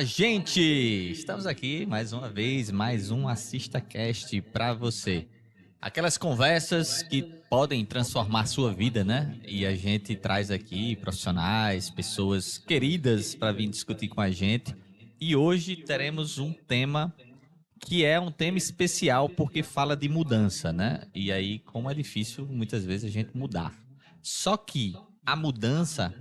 Olá, gente! Estamos aqui mais uma vez, mais um AssistaCast para você. Aquelas conversas que podem transformar sua vida, né? E a gente traz aqui profissionais, pessoas queridas para vir discutir com a gente. E hoje teremos um tema que é um tema especial porque fala de mudança, né? E aí, como é difícil muitas vezes a gente mudar. Só que a mudança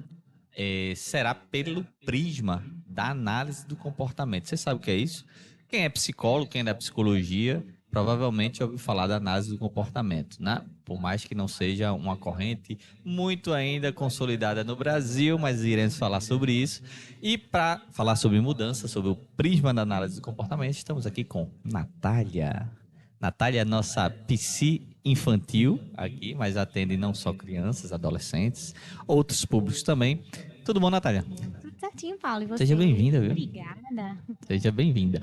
será pelo prisma da análise do comportamento. Você sabe o que é isso? Quem é psicólogo, quem é da psicologia, provavelmente ouviu falar da análise do comportamento, né? Por mais que não seja uma corrente muito ainda consolidada no Brasil, mas iremos falar sobre isso. E para falar sobre mudança, sobre o prisma da análise do comportamento, estamos aqui com Natália. Natália é nossa psi infantil aqui, mas atende não só crianças, adolescentes, outros públicos também. Tudo bom, Natália? Tudo certinho, Paulo. E você? Seja bem-vinda, viu? Obrigada. Seja bem-vinda.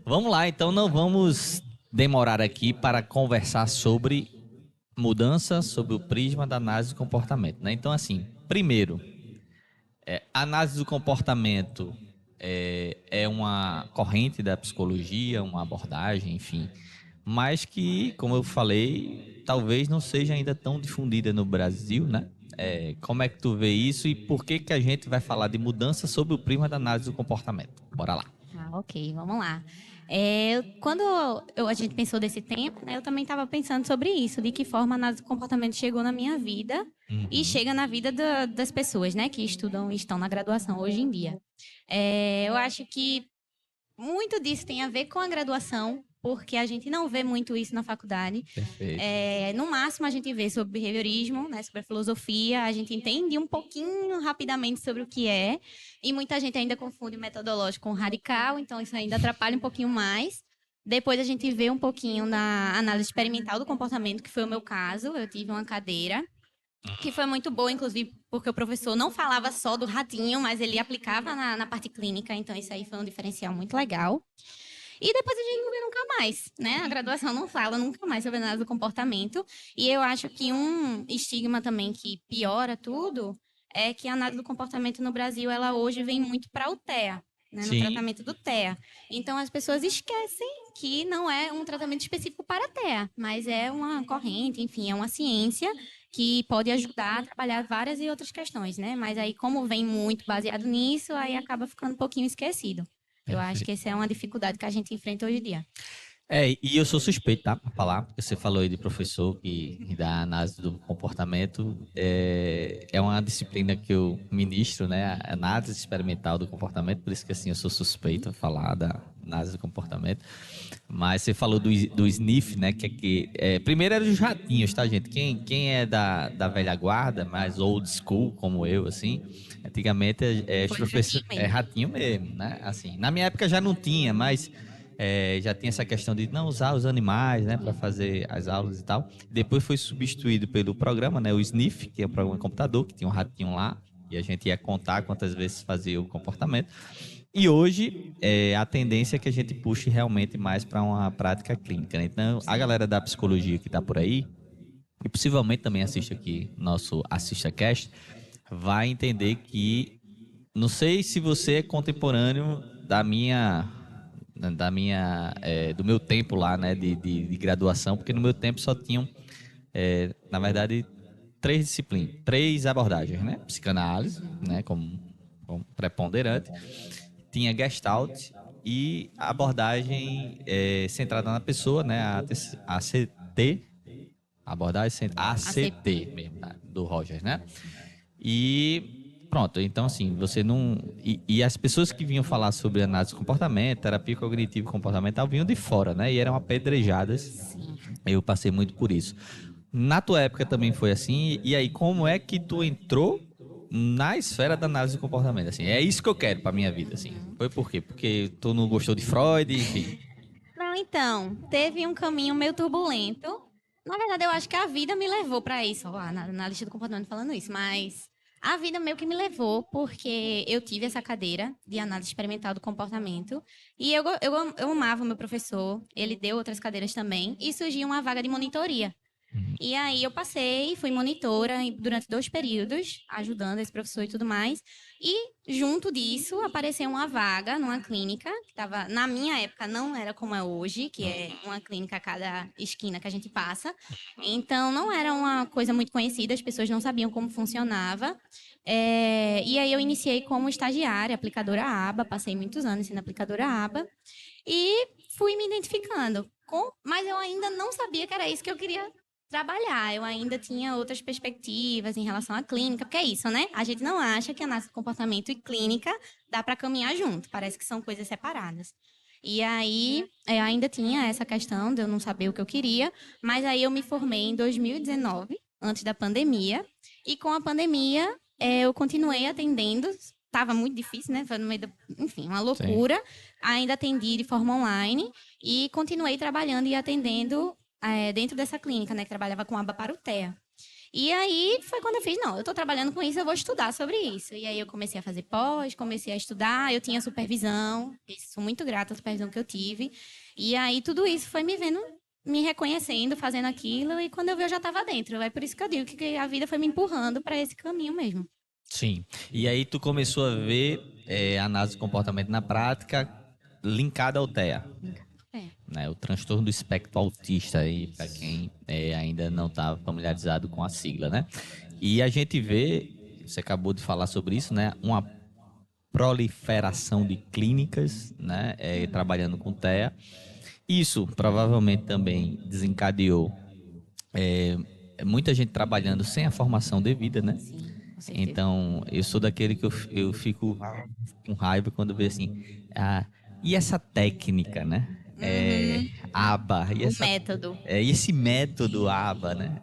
Vamos lá, então não vamos demorar aqui para conversar sobre mudança, sobre o prisma da análise do comportamento, né? Então, assim, primeiro, análise do comportamento é uma corrente da psicologia, uma abordagem, enfim, mas que, como eu falei, talvez não seja ainda tão difundida no Brasil, né? Como é que tu vê isso e por que que a gente vai falar de mudança sobre o prisma da análise do comportamento? Bora lá. Ok, vamos lá. Quando a gente pensou desse tempo, né, eu também estava pensando sobre isso, de que forma a análise do comportamento chegou na minha vida e chega na vida das pessoas, né, que estudam e estão na graduação hoje em dia. Eu acho que muito disso tem a ver com a graduação, porque a gente não vê muito isso na faculdade. Perfeito. No máximo, a gente vê sobre behaviorismo, né, sobre a filosofia, a gente entende um pouquinho rapidamente sobre o que é, e muita gente ainda confunde metodológico com radical, então isso ainda atrapalha um pouquinho mais. Depois a gente vê um pouquinho na análise experimental do comportamento, que foi o meu caso. Eu tive uma cadeira que foi muito boa, inclusive, porque o professor não falava só do ratinho, mas ele aplicava na parte clínica, então isso aí foi um diferencial muito legal. E depois a gente não vê nunca mais, né? A graduação não fala nunca mais sobre análise do comportamento. E eu acho que um estigma também que piora tudo é que a análise do comportamento no Brasil, ela hoje vem muito para o TEA, né? No Sim, tratamento do TEA. Então as pessoas esquecem que não é um tratamento específico para TEA, mas é uma corrente, enfim, é uma ciência que pode ajudar a trabalhar várias e outras questões, né? Mas aí, como vem muito baseado nisso, aí acaba ficando um pouquinho esquecido. Eu acho que perfeito. essa é uma dificuldade que a gente enfrenta hoje em dia. E eu sou suspeito, tá, para falar, porque você falou aí de professor que dá análise do comportamento, é uma disciplina que eu ministro, né, a análise experimental do comportamento, por isso que assim eu sou suspeito a falar da análise do comportamento. Mas você falou do sniff, né, primeiro era os ratinhos, tá, gente? Quem é da velha guarda, mais old school como eu, assim, antigamente os Foi professores ratinho mesmo. ratinho mesmo, né? Assim, na minha época já não tinha, mas já tinha essa questão de não usar os animais, né, para fazer as aulas e tal. Depois foi substituído pelo programa, né, o Sniff, que é um programa de computador, que tinha um ratinho lá, e a gente ia contar quantas vezes fazia o comportamento. E hoje, a tendência é que a gente puxe realmente mais para uma prática clínica, né? Então, a galera da psicologia que está por aí, e possivelmente também assiste aqui nosso AssistaCast, vai entender que não sei se você é contemporâneo do meu tempo lá, né, de graduação, porque no meu tempo só tinham, na verdade, três disciplinas, três abordagens, né? Psicanálise, né, como preponderante, tinha Gestalt e a abordagem centrada na pessoa, né, a ACT, a abordagem ACP. ACT mesmo, do Rogers, né? E pronto, então assim, você não. E as pessoas que vinham falar sobre análise de comportamento, terapia cognitivo e comportamental, vinham de fora, né? E eram apedrejadas. Sim. Eu passei muito por isso. Na tua época também foi assim, e aí como é que tu entrou na esfera da análise do comportamento? Assim, é isso que eu quero pra minha vida, assim. Uhum. Foi por quê? Porque tu não gostou de Freud, enfim. Não, então, teve um caminho meio turbulento. Na verdade, eu acho que a vida me levou para isso, ó, na lista do comportamento falando isso, mas a vida meio que me levou porque eu tive essa cadeira de análise experimental do comportamento e eu amava o meu professor, ele deu outras cadeiras também e surgiu uma vaga de monitoria. E aí eu passei, fui monitora durante 2 períodos, ajudando esse professor e tudo mais. E junto disso apareceu uma vaga numa clínica, que estava, na minha época não era como é hoje, que é uma clínica a cada esquina que a gente passa. Então não era uma coisa muito conhecida, as pessoas não sabiam como funcionava. E aí eu iniciei como estagiária, aplicadora aba, passei muitos anos sendo aplicadora aba. E fui me identificando mas eu ainda não sabia que era isso que eu queria trabalhar. Eu ainda tinha outras perspectivas em relação à clínica, porque é isso, né? A gente não acha que análise do comportamento e clínica dá para caminhar junto, parece que são coisas separadas. E aí, ainda tinha essa questão de eu não saber o que eu queria, mas aí eu me formei em 2019, antes da pandemia, e com a pandemia eu continuei atendendo. Estava muito difícil, né? Foi no meio enfim, uma Sim. loucura. Ainda atendi de forma online e continuei trabalhando e atendendo dentro dessa clínica, né? Que trabalhava com aba parutea. E aí foi quando eu fiz, não, eu estou trabalhando com isso, eu vou estudar sobre isso. E aí eu comecei a fazer pós, comecei a estudar, eu tinha supervisão, sou muito grata à supervisão que eu tive. E aí tudo isso foi me vendo, me reconhecendo, fazendo aquilo, e quando eu vi eu já estava dentro. É por isso que eu digo que a vida foi me empurrando para esse caminho mesmo. Sim. E aí tu começou a ver análise de comportamento na prática linkada ao TEA, É. né? O transtorno do espectro autista aí, para quem ainda não está familiarizado com a sigla, né? E a gente vê, você acabou de falar sobre isso, né? Uma proliferação de clínicas, né? Trabalhando com TEA. Isso provavelmente também desencadeou muita gente trabalhando sem a formação devida, né? Sim, com certeza. Então, eu sou daquele que eu fico com raiva quando vejo assim, e essa técnica, né? Uhum. ABA, O método. e esse método ABA, né?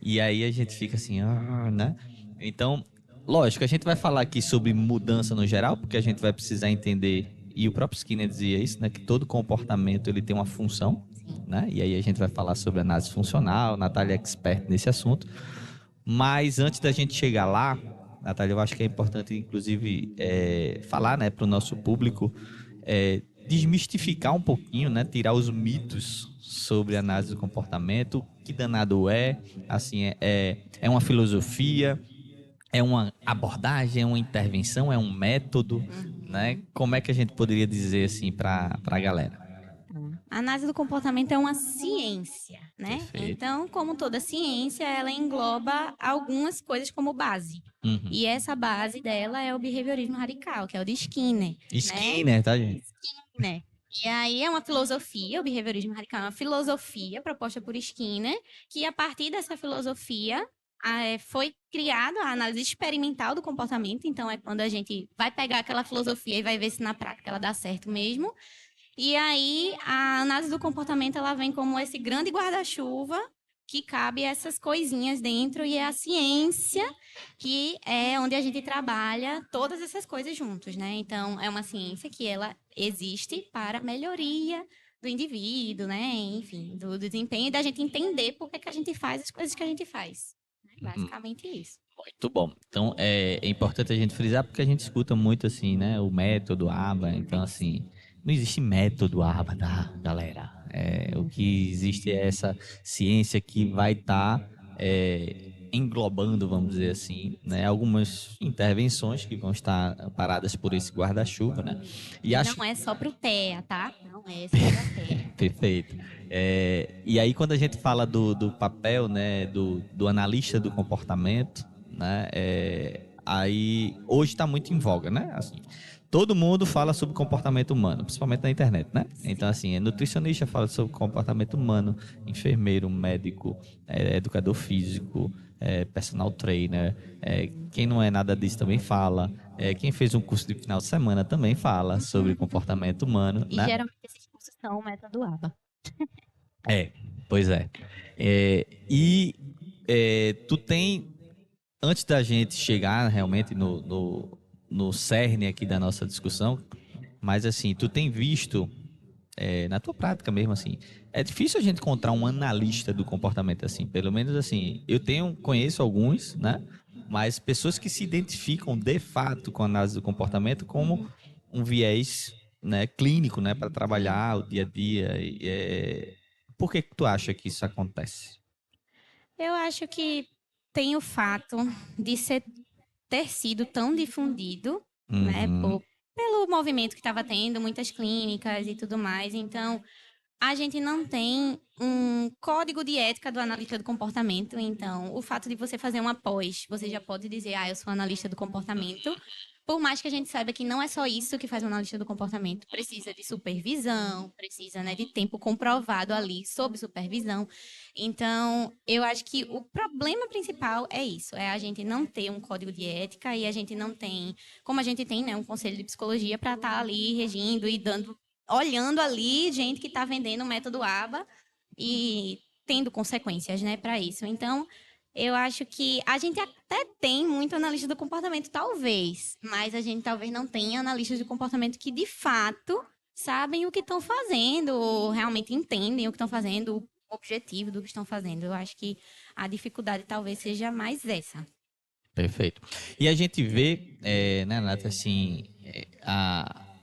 E aí a gente fica assim, né? Então, lógico, a gente vai falar aqui sobre mudança no geral, porque a gente vai precisar entender, e o próprio Skinner dizia isso, né? Que todo comportamento ele tem uma função, Sim. né? E aí a gente vai falar sobre análise funcional, Natália é expert nesse assunto. Mas antes da gente chegar lá, Natália, eu acho que é importante, inclusive, falar, né, para o nosso público, desmistificar um pouquinho, né, tirar os mitos sobre a análise do comportamento, que danado assim, é uma filosofia, é uma abordagem, é uma intervenção, é um método, né? Como é que a gente poderia dizer assim para a galera? A análise do comportamento é uma ciência, né? Perfeito. Então, como toda ciência, ela engloba algumas coisas como base. Uhum. E essa base dela é o behaviorismo radical, que é o de Skinner, né? Skinner, tá, gente? Skinner. E aí é uma filosofia, o behaviorismo radical é uma filosofia proposta por Skinner, que a partir dessa filosofia foi criada a análise experimental do comportamento. Então, é quando a gente vai pegar aquela filosofia e vai ver se na prática ela dá certo mesmo. E aí, a análise do comportamento, ela vem como esse grande guarda-chuva que cabe essas coisinhas dentro e é a ciência que é onde a gente trabalha todas essas coisas juntos, né? Então, é uma ciência que ela existe para melhoria do indivíduo, né? Enfim, do desempenho e da gente entender por que a gente faz as coisas que a gente faz. Basicamente isso. Muito bom. Então, é importante a gente frisar porque a gente escuta muito assim, né? O método ABA. Então, assim, não existe método ABA, tá, galera? O que existe é essa ciência que vai estar englobando, vamos dizer assim, né? Algumas intervenções que vão estar paradas por esse guarda-chuva, né? E E acho não é só pro TEA, tá? Não é só pra TEA. perfeito. E aí, quando a gente fala do papel, né, do analista do comportamento, né, aí hoje está muito em voga, né? Assim, todo mundo fala sobre comportamento humano, principalmente na internet, né? Então, assim, nutricionista fala sobre comportamento humano, enfermeiro, médico, educador físico, personal trainer, quem não é nada disso também fala. Quem fez um curso de final de semana também fala sobre comportamento humano, E né? geralmente esses cursos são o método ABA. Pois é. Tu tem, antes da gente chegar realmente no cerne aqui da nossa discussão, mas assim, tu tem visto, na tua prática mesmo, assim, é difícil a gente encontrar um analista do comportamento, assim, pelo menos assim, conheço alguns, né? Mas pessoas que se identificam de fato com a análise do comportamento como um viés, né, clínico, né, para trabalhar o dia a dia. Por que tu acha que isso acontece? Eu acho que tem o fato de ter sido tão difundido, né, Uhum. pelo movimento que estava tendo, muitas clínicas e tudo mais. Então, a gente não tem um código de ética do analista do comportamento. Então, o fato de você fazer uma pós, você já pode dizer, eu sou analista do comportamento. Por mais que a gente saiba que não é só isso que faz um analista do comportamento, precisa de supervisão, precisa, né, de tempo comprovado ali sob supervisão. Então, eu acho que o problema principal é isso, é a gente não ter um código de ética e a gente não tem, como a gente tem, né, um conselho de psicologia para estar ali regindo e dando, olhando ali gente que está vendendo o método ABA e tendo consequências, né, para isso. Então, eu acho que a gente até tem muito analista do comportamento, talvez, mas a gente talvez não tenha analistas de comportamento que de fato sabem o que estão fazendo, ou realmente entendem o que estão fazendo, o objetivo do que estão fazendo. Eu acho que a dificuldade talvez seja mais essa. Perfeito. E a gente vê, né, Nath, assim,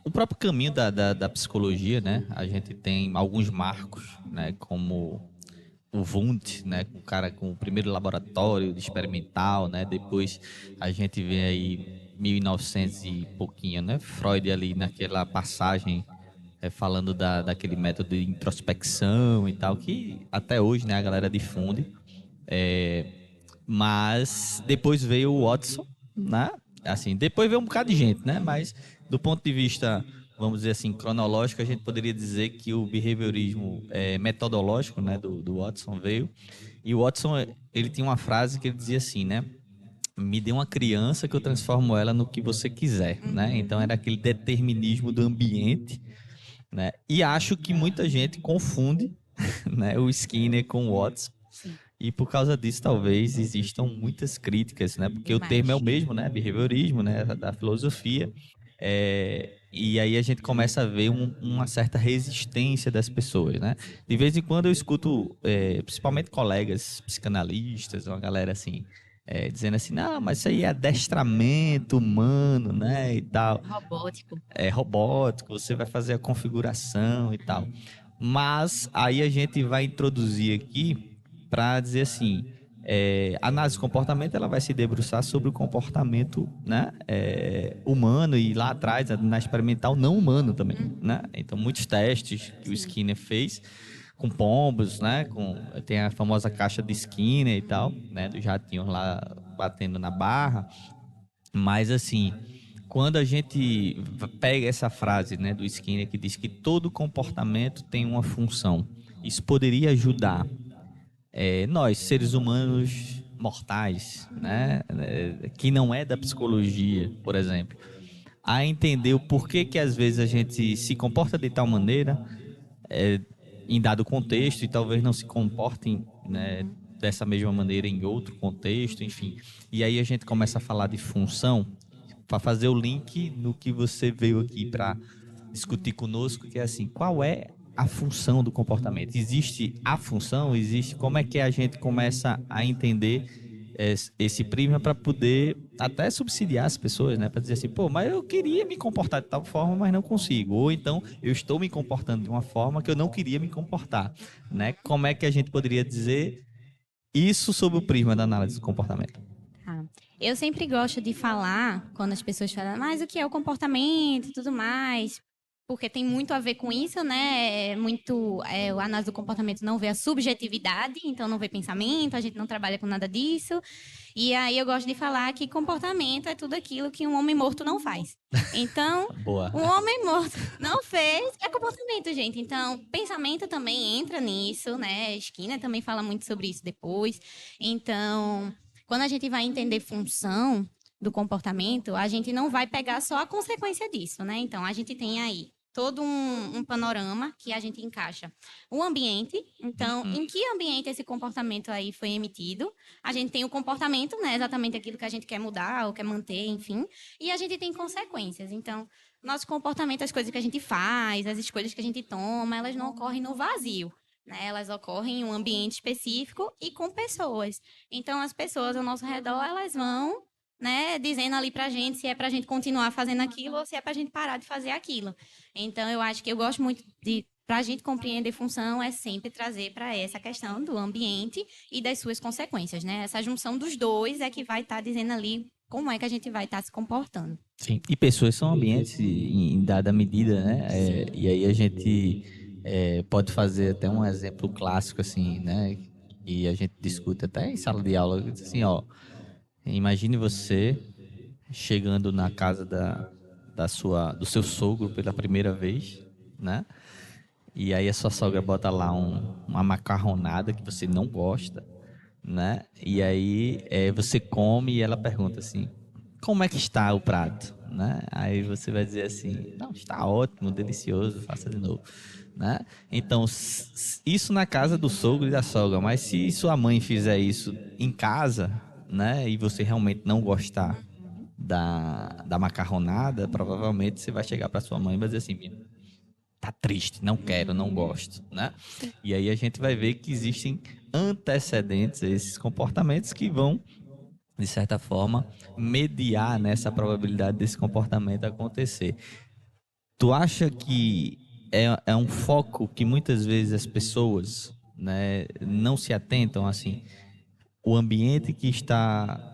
o próprio caminho da psicologia, né? A gente tem alguns marcos, né? Como o Wundt, né? O cara com o primeiro laboratório de experimental, né? Depois a gente vê aí 1900 e pouquinho, né? Freud ali naquela passagem falando daquele método de introspecção e tal, que até hoje, né? A galera difunde. É, mas depois veio o Watson, né? Assim, depois veio um bocado de gente, né? Mas do ponto de vista, vamos dizer assim, cronológico, a gente poderia dizer que o behaviorismo metodológico, né, do Watson veio. E o Watson, ele tinha uma frase que ele dizia assim, né? Me dê uma criança que eu transformo ela no que você quiser, né? Então era aquele determinismo do ambiente, né? E acho que muita gente confunde, né, o Skinner com o Watson. Sim, E por causa disso, talvez existam muitas críticas, né? Porque o termo é o demais. mesmo, né? Behaviorismo, né? Da filosofia. E aí a gente começa a ver uma certa resistência das pessoas, né? De vez em quando eu escuto, principalmente colegas psicanalistas, uma galera assim, dizendo assim, não, mas isso aí é adestramento humano, né? E tal. Robótico. É robótico, você vai fazer a configuração e tal. Mas aí a gente vai introduzir aqui para dizer assim, a análise de comportamento ela vai se debruçar sobre o comportamento, né, humano e lá atrás na experimental não humano também, né? Então muitos testes que o Sim. Skinner fez com pombos, né, tem a famosa caixa de Skinner e tal, né, do jatinho lá batendo na barra, mas assim, quando a gente pega essa frase, né, do Skinner que diz que todo comportamento tem uma função, isso poderia ajudar nós, seres humanos mortais, né, que não é da psicologia, por exemplo, a entender o porquê que às vezes a gente se comporta de tal maneira em dado contexto e talvez não se comportem, né, dessa mesma maneira em outro contexto, enfim. E aí a gente começa a falar de função para fazer o link no que você veio aqui para discutir conosco, que é assim, qual é a função do comportamento? Existe a função? Existe como é que a gente começa a entender esse prisma para poder até subsidiar as pessoas, né? Para dizer assim, pô, mas eu queria me comportar de tal forma, mas não consigo. Ou então eu estou me comportando de uma forma que eu não queria me comportar, né? Como é que a gente poderia dizer isso sob o prisma da análise do comportamento? Tá. Eu sempre gosto de falar, quando as pessoas falam, mas o que é o comportamento e tudo mais, porque tem muito a ver com isso, né? O análise do comportamento não vê a subjetividade, então não vê pensamento, a gente não trabalha com nada disso. E aí eu gosto de falar que comportamento é tudo aquilo que um homem morto não faz. Então, Boa. um homem morto não fez, é comportamento, gente. Então, pensamento também entra nisso, né? Skinner também fala muito sobre isso depois. Então, quando a gente vai entender função do comportamento, a gente não vai pegar só a consequência disso, né? Então, a gente tem aí todo um panorama que a gente encaixa o ambiente. Então, em que ambiente esse comportamento aí foi emitido? A gente tem o comportamento, né? Exatamente aquilo que a gente quer mudar ou quer manter, enfim. E a gente tem consequências. Então, nosso comportamento, as coisas que a gente faz, as escolhas que a gente toma, elas não ocorrem no vazio. Né? Elas ocorrem em um ambiente específico e com pessoas. Então, as pessoas ao nosso redor, elas vão, né, dizendo ali pra gente se é pra gente continuar fazendo aquilo ou se é pra gente parar de fazer aquilo. Então, eu acho que eu gosto muito de para a gente compreender função é sempre trazer para essa questão do ambiente e das suas consequências, né? Essa junção dos dois é que vai estar dizendo ali como é que a gente vai estar se comportando. Sim. E pessoas são ambientes em dada medida, né? Sim. E aí a gente pode fazer até um exemplo clássico, assim, né? E a gente discute até em sala de aula, assim, ó. Imagine você chegando na casa do seu sogro pela primeira vez, né? E aí a sua sogra bota lá uma macarronada que você não gosta, né? E aí você come e ela pergunta assim, como é que está o prato, né? Aí você vai dizer assim, não, está ótimo, delicioso, faça de novo, né? Então, isso na casa do sogro e da sogra, mas se sua mãe fizer isso em casa, né? E você realmente não gostar Uhum. da macarronada, provavelmente você vai chegar para sua mãe e vai dizer assim, tá triste, não quero, não gosto, né? Sim. E aí a gente vai ver que existem antecedentes a esses comportamentos que vão, de certa forma, mediar nessa probabilidade desse comportamento acontecer. Tu acha que é um foco que muitas vezes as pessoas, né, não se atentam assim? O ambiente que está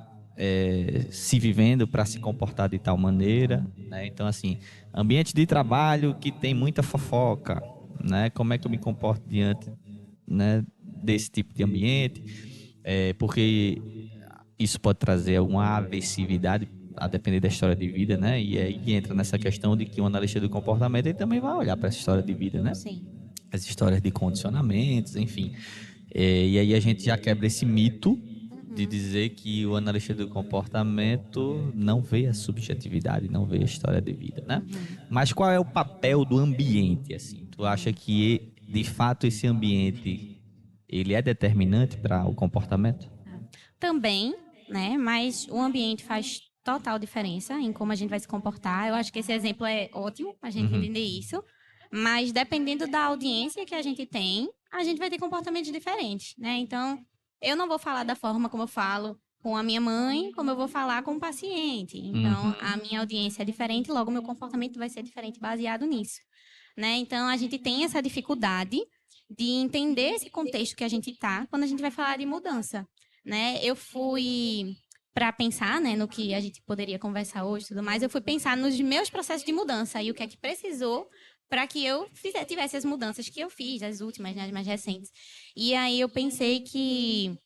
se vivendo para se comportar de tal maneira, né? Então, assim, ambiente de trabalho que tem muita fofoca, né? Como é que eu me comporto diante, né, desse tipo de ambiente? Porque isso pode trazer alguma aversividade a depender da história de vida, né? E aí entra nessa questão de que o analista do comportamento ele também vai olhar para essa história de vida, né? Sim. As histórias de condicionamentos, enfim. E aí a gente já quebra esse mito de Uhum. dizer que o analista do comportamento não vê a subjetividade, não vê a história de vida, né? Uhum. Mas qual é o papel do ambiente, assim? Tu acha que, de fato, esse ambiente, ele é determinante para o comportamento? Também, né? Mas o ambiente faz total diferença em como a gente vai se comportar. Eu acho que esse exemplo é ótimo para a gente Uhum. entender isso. Mas dependendo da audiência que a gente tem, a gente vai ter comportamentos diferentes, né? Então, eu não vou falar da forma como eu falo com a minha mãe, como eu vou falar com o paciente. Então, Uhum. a minha audiência é diferente, logo meu comportamento vai ser diferente baseado nisso, né? Então, a gente tem essa dificuldade de entender esse contexto que a gente está quando a gente vai falar de mudança, né? Eu fui para pensar, né, no que a gente poderia conversar hoje, e tudo mais. Eu fui pensar nos meus processos de mudança e o que é que precisou para que eu tivesse as mudanças que eu fiz, as últimas, né, as mais recentes. E aí eu pensei que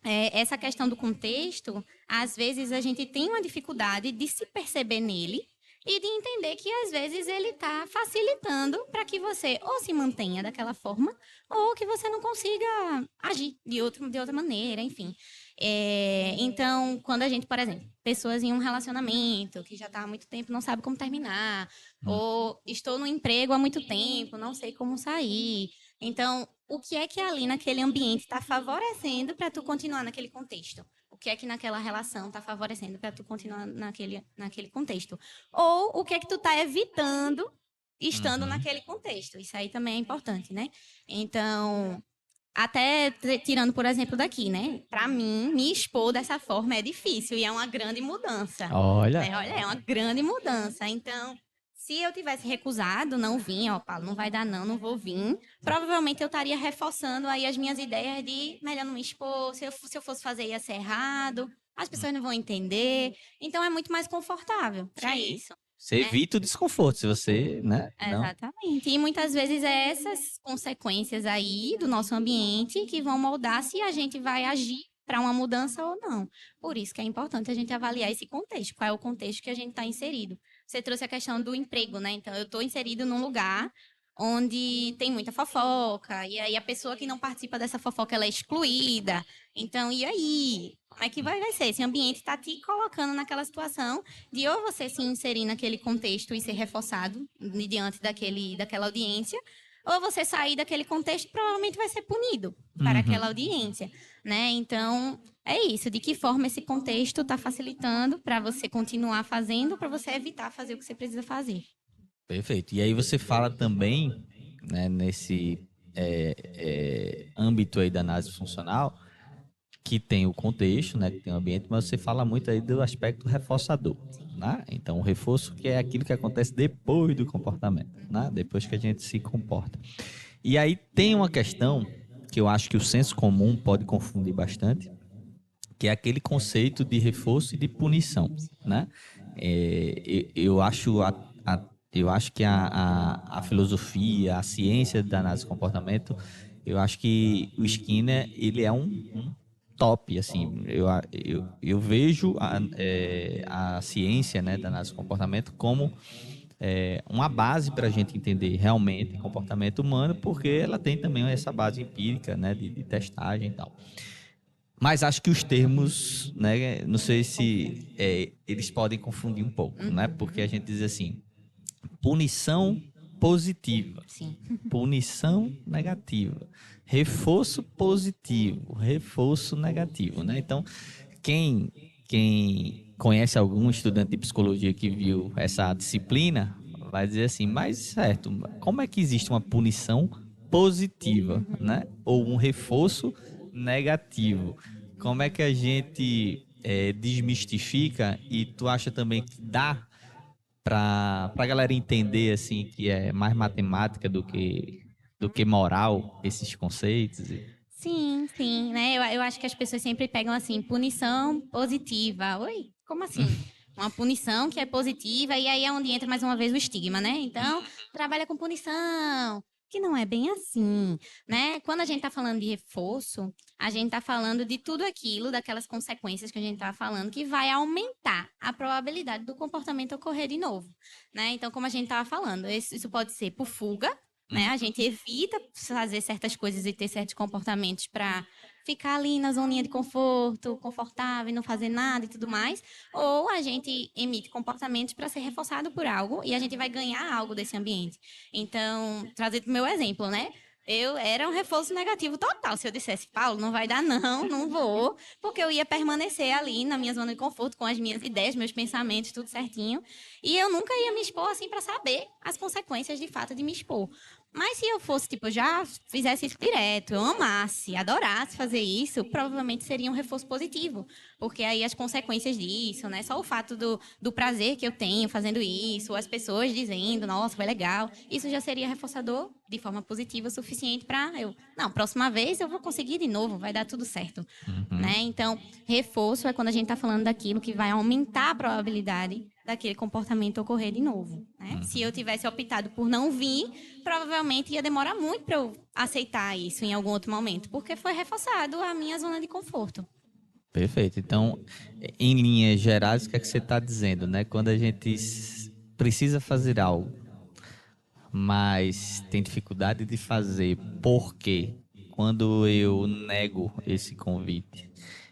essa questão do contexto, às vezes a gente tem uma dificuldade de se perceber nele e de entender que às vezes ele está facilitando para que você ou se mantenha daquela forma ou que você não consiga agir de outra maneira, enfim. Então, quando a gente, por exemplo, pessoas em um relacionamento que já está há muito tempo não sabe como terminar, ou estou no emprego há muito tempo, não sei como sair. Então, o que é que ali naquele ambiente está favorecendo para tu continuar naquele contexto? O que é que naquela relação está favorecendo para tu continuar naquele contexto? Ou o que é que tu está evitando estando Uhum. naquele contexto? Isso aí também é importante, né? Então, até tirando por exemplo daqui, né? Para mim, me expor dessa forma é difícil e é uma grande mudança, Olha. né? Olha, é uma grande mudança. Então, se eu tivesse recusado, não vim, ó, Paulo, não vai dar não, não vou vir, provavelmente eu estaria reforçando aí as minhas ideias de melhor não me expor, se eu fosse fazer ia ser errado, as pessoas não vão entender. Então é muito mais confortável para Sim. isso, Você né? evita o desconforto, se você, né? Não. Exatamente. E muitas vezes é essas consequências aí do nosso ambiente que vão moldar se a gente vai agir para uma mudança ou não. Por isso que é importante a gente avaliar esse contexto. Qual é o contexto que a gente está inserido? Você trouxe a questão do emprego, né? Então, eu estou inserido num lugar onde tem muita fofoca, e aí a pessoa que não participa dessa fofoca ela é excluída. Então, e aí? Como é que vai ser? Esse ambiente está te colocando naquela situação de ou você se inserir naquele contexto e ser reforçado diante daquela audiência, ou você sair daquele contexto e provavelmente vai ser punido para Uhum. aquela audiência, né? Então, é isso. De que forma esse contexto está facilitando para você continuar fazendo, para você evitar fazer o que você precisa fazer. Perfeito. E aí você fala também, né, nesse âmbito aí da análise funcional, que tem o contexto, né, que tem o ambiente, mas você fala muito aí do aspecto reforçador, né? Então, o reforço que é aquilo que acontece depois do comportamento, né? Depois que a gente se comporta. E aí tem uma questão que eu acho que o senso comum pode confundir bastante, que é aquele conceito de reforço e de punição, né? Eu acho eu acho que a filosofia, a ciência da análise do comportamento, eu acho que o Skinner, ele é um top, assim, eu vejo a ciência, né, da análise do comportamento como uma base para a gente entender realmente o comportamento humano, porque ela tem também essa base empírica, né, de testagem e tal. Mas acho que os termos, né, não sei se eles podem confundir um pouco, né? Porque a gente diz assim, punição positiva, Sim. punição negativa, reforço positivo, reforço negativo, né? Então, quem conhece algum estudante de psicologia que viu essa disciplina vai dizer assim, mas certo, como é que existe uma punição positiva, né? Ou um reforço negativo? Como é que a gente desmistifica e tu acha também que dá para a galera entender assim que é mais matemática do que moral esses conceitos? Sim, sim, né? Eu acho que as pessoas sempre pegam assim, punição positiva. Oi, como assim? Uma punição que é positiva, e aí é onde entra mais uma vez o estigma, né? Então, trabalha com punição, que não é bem assim, né? Quando a gente tá falando de reforço, a gente tá falando de tudo aquilo, daquelas consequências que a gente tá falando, que vai aumentar a probabilidade do comportamento ocorrer de novo, né? Então, como a gente tava falando, isso pode ser por fuga, né? A gente evita fazer certas coisas e ter certos comportamentos para ficar ali na zoninha de conforto, confortável, e não fazer nada e tudo mais. Ou a gente emite comportamentos para ser reforçado por algo e a gente vai ganhar algo desse ambiente. Então, trazer para o meu exemplo, né? Eu era um reforço negativo total. Se eu dissesse, Paulo, não vai dar, não, não vou, porque eu ia permanecer ali na minha zona de conforto, com as minhas ideias, meus pensamentos, tudo certinho. E eu nunca ia me expor assim para saber as consequências de fato de me expor. Mas se eu fosse, tipo, já fizesse isso direto, eu amasse, adorasse fazer isso, provavelmente seria um reforço positivo. Porque aí as consequências disso, né? Só o fato do prazer que eu tenho fazendo isso, as pessoas dizendo, nossa, foi legal, isso já seria reforçador de forma positiva o suficiente para eu, não, próxima vez eu vou conseguir de novo, vai dar tudo certo. Né? Então, reforço é quando a gente está falando daquilo que vai aumentar a probabilidade daquele comportamento ocorrer de novo. Né? Se eu tivesse optado por não vir, provavelmente ia demorar muito para eu aceitar isso em algum outro momento, porque foi reforçado a minha zona de conforto. Perfeito. Então, em linhas gerais, o que é que você está dizendo, né? Quando a gente precisa fazer algo, mas tem dificuldade de fazer, porque quando eu nego esse convite,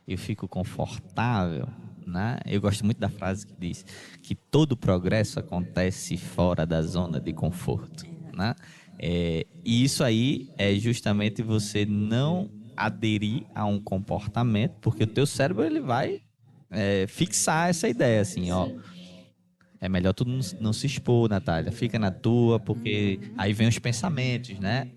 eu fico confortável, né? Eu gosto muito da frase que diz que todo progresso acontece fora da zona de conforto, né? E isso aí é justamente você não aderir a um comportamento, porque o teu cérebro ele vai fixar essa ideia, assim, ó. É melhor tu não se expor, Natália. Fica na tua, porque aí vem os pensamentos, né?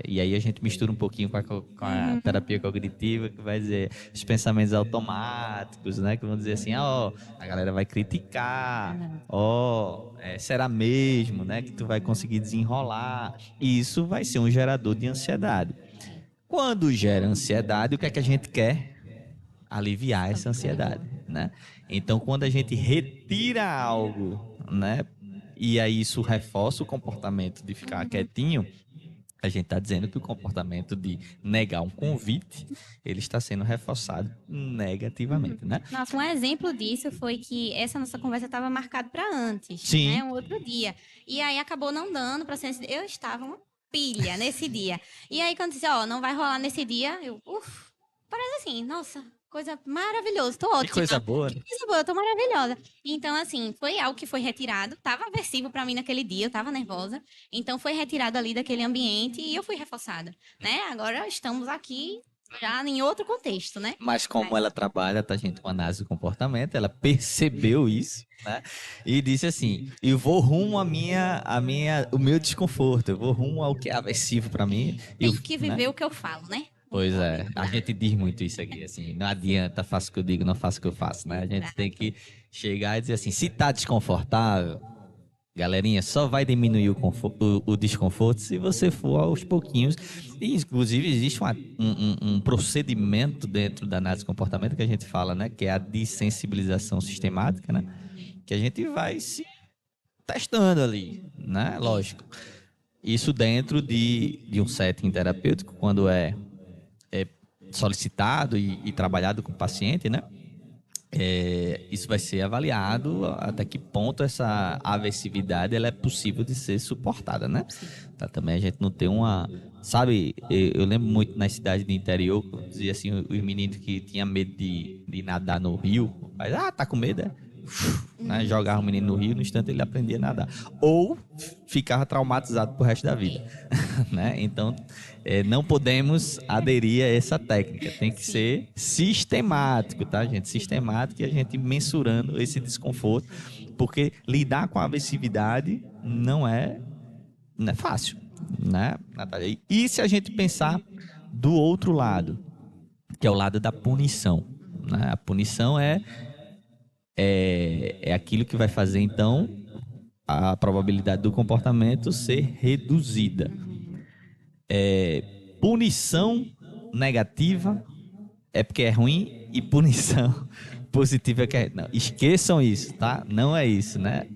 E aí a gente mistura um pouquinho com a terapia cognitiva, que vai dizer os pensamentos automáticos, né? Que vão dizer assim, ó, a galera vai criticar, ó, será mesmo, né? Que tu vai conseguir desenrolar. E isso vai ser um gerador de ansiedade. Quando gera ansiedade, o que é que a gente quer? Aliviar essa ansiedade, né? Então, quando a gente retira algo, né? E aí isso reforça o comportamento de ficar quietinho, a gente está dizendo que o comportamento de negar um convite, ele está sendo reforçado negativamente, né? Nossa, um exemplo disso foi que essa nossa conversa estava marcada para antes, Sim. né? Um outro dia. E aí acabou não dando para ser. Eu estava uma pilha nesse dia. E aí quando disse, ó, não vai rolar nesse dia, parece assim, nossa, coisa maravilhosa, tô Que ótima. coisa boa, Que né? coisa boa, tô maravilhosa. Então, assim, foi algo que foi retirado, tava aversivo para mim naquele dia, eu tava nervosa. Então foi retirado ali daquele ambiente e eu fui reforçada, né? Agora estamos aqui já em outro contexto, né? Mas como ela trabalha, tá, gente, com análise do comportamento, ela percebeu isso, né? E disse assim: eu vou rumo o meu desconforto, eu vou rumo ao que é aversivo para mim, Tenho que né? viver o que eu falo, né? Pois é, a gente diz muito isso aqui, assim, não adianta, faço o que eu digo, não faço o que eu faço, né? A gente tem que chegar e dizer assim, se tá desconfortável, galerinha, só vai diminuir o desconforto se você for aos pouquinhos. E, inclusive, existe um procedimento dentro da análise de comportamento que a gente fala, né? Que é a dessensibilização sistemática, né? Que a gente vai se testando ali, né? Lógico. Isso dentro de um setting terapêutico, quando é solicitado e trabalhado com o paciente, né? Isso vai ser avaliado até que ponto essa aversividade ela é possível de ser suportada, né? Tá, também a gente não tem uma... Sabe, eu lembro muito na cidade do interior, dizia assim, os meninos que tinham medo de nadar no rio, mas, tá com medo, é? Né? Jogava o menino no rio, no instante ele aprendia a nadar. Ou ficava traumatizado pro resto da vida. Né? Então, não podemos aderir a essa técnica. Tem que ser sistemático, tá, gente? Sistemático e a gente mensurando esse desconforto, porque lidar com a aversividade não é fácil, né, Natália? E se a gente pensar do outro lado, que é o lado da punição, né? A punição é aquilo que vai fazer, então, a probabilidade do comportamento ser reduzida. Punição negativa é porque é ruim e punição positiva é que é... Não, esqueçam isso, tá? Não é isso, né?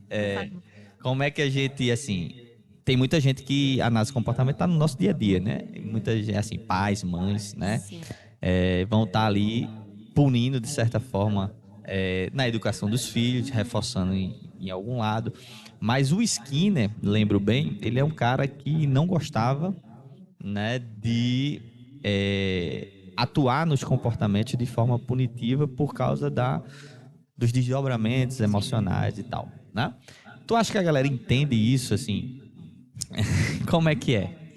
Como é que a gente, assim... Tem muita gente que a análise de comportamento está no nosso dia a dia, né? Muita gente, assim, pais, mães, né? Sim. Vão estar ali punindo, de certa forma, na educação dos filhos, reforçando em algum lado. Mas o Skinner, lembro bem, ele é um cara que não gostava, né, de atuar nos comportamentos de forma punitiva por causa dos desdobramentos emocionais e tal, né? Tu acha que a galera entende isso, assim? Como é que é?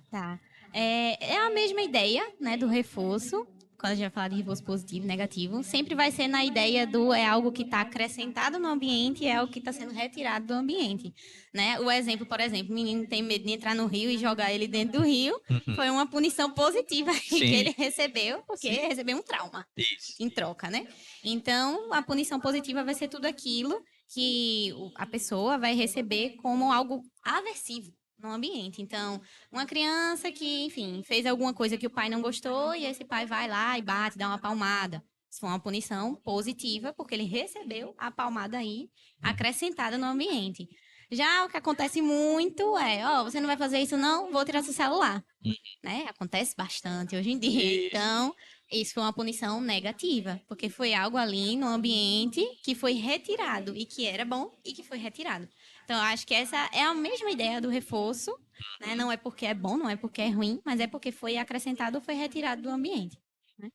Tá. É a mesma ideia, né, do reforço. Quando a gente vai falar de reforço positivo e negativo, sempre vai ser na ideia do é algo que está acrescentado no ambiente e é algo que está sendo retirado do ambiente, né? O exemplo, por exemplo, o menino tem medo de entrar no rio e jogar ele dentro do rio, foi uma punição positiva que Sim. ele recebeu, porque recebeu um trauma Isso. em troca, né? Então, a punição positiva vai ser tudo aquilo que a pessoa vai receber como algo aversivo no ambiente. Então, uma criança que, enfim, fez alguma coisa que o pai não gostou e esse pai vai lá e bate, dá uma palmada. Isso foi uma punição positiva, porque ele recebeu a palmada aí acrescentada no ambiente. Já o que acontece muito você não vai fazer isso não? Vou tirar seu celular. Né? Acontece bastante hoje em dia. Então, isso foi uma punição negativa, porque foi algo ali no ambiente que foi retirado e que era bom e que foi retirado. Então, eu acho que essa é a mesma ideia do reforço, né? Não é porque é bom, não é porque é ruim, mas é porque foi acrescentado ou foi retirado do ambiente. Né?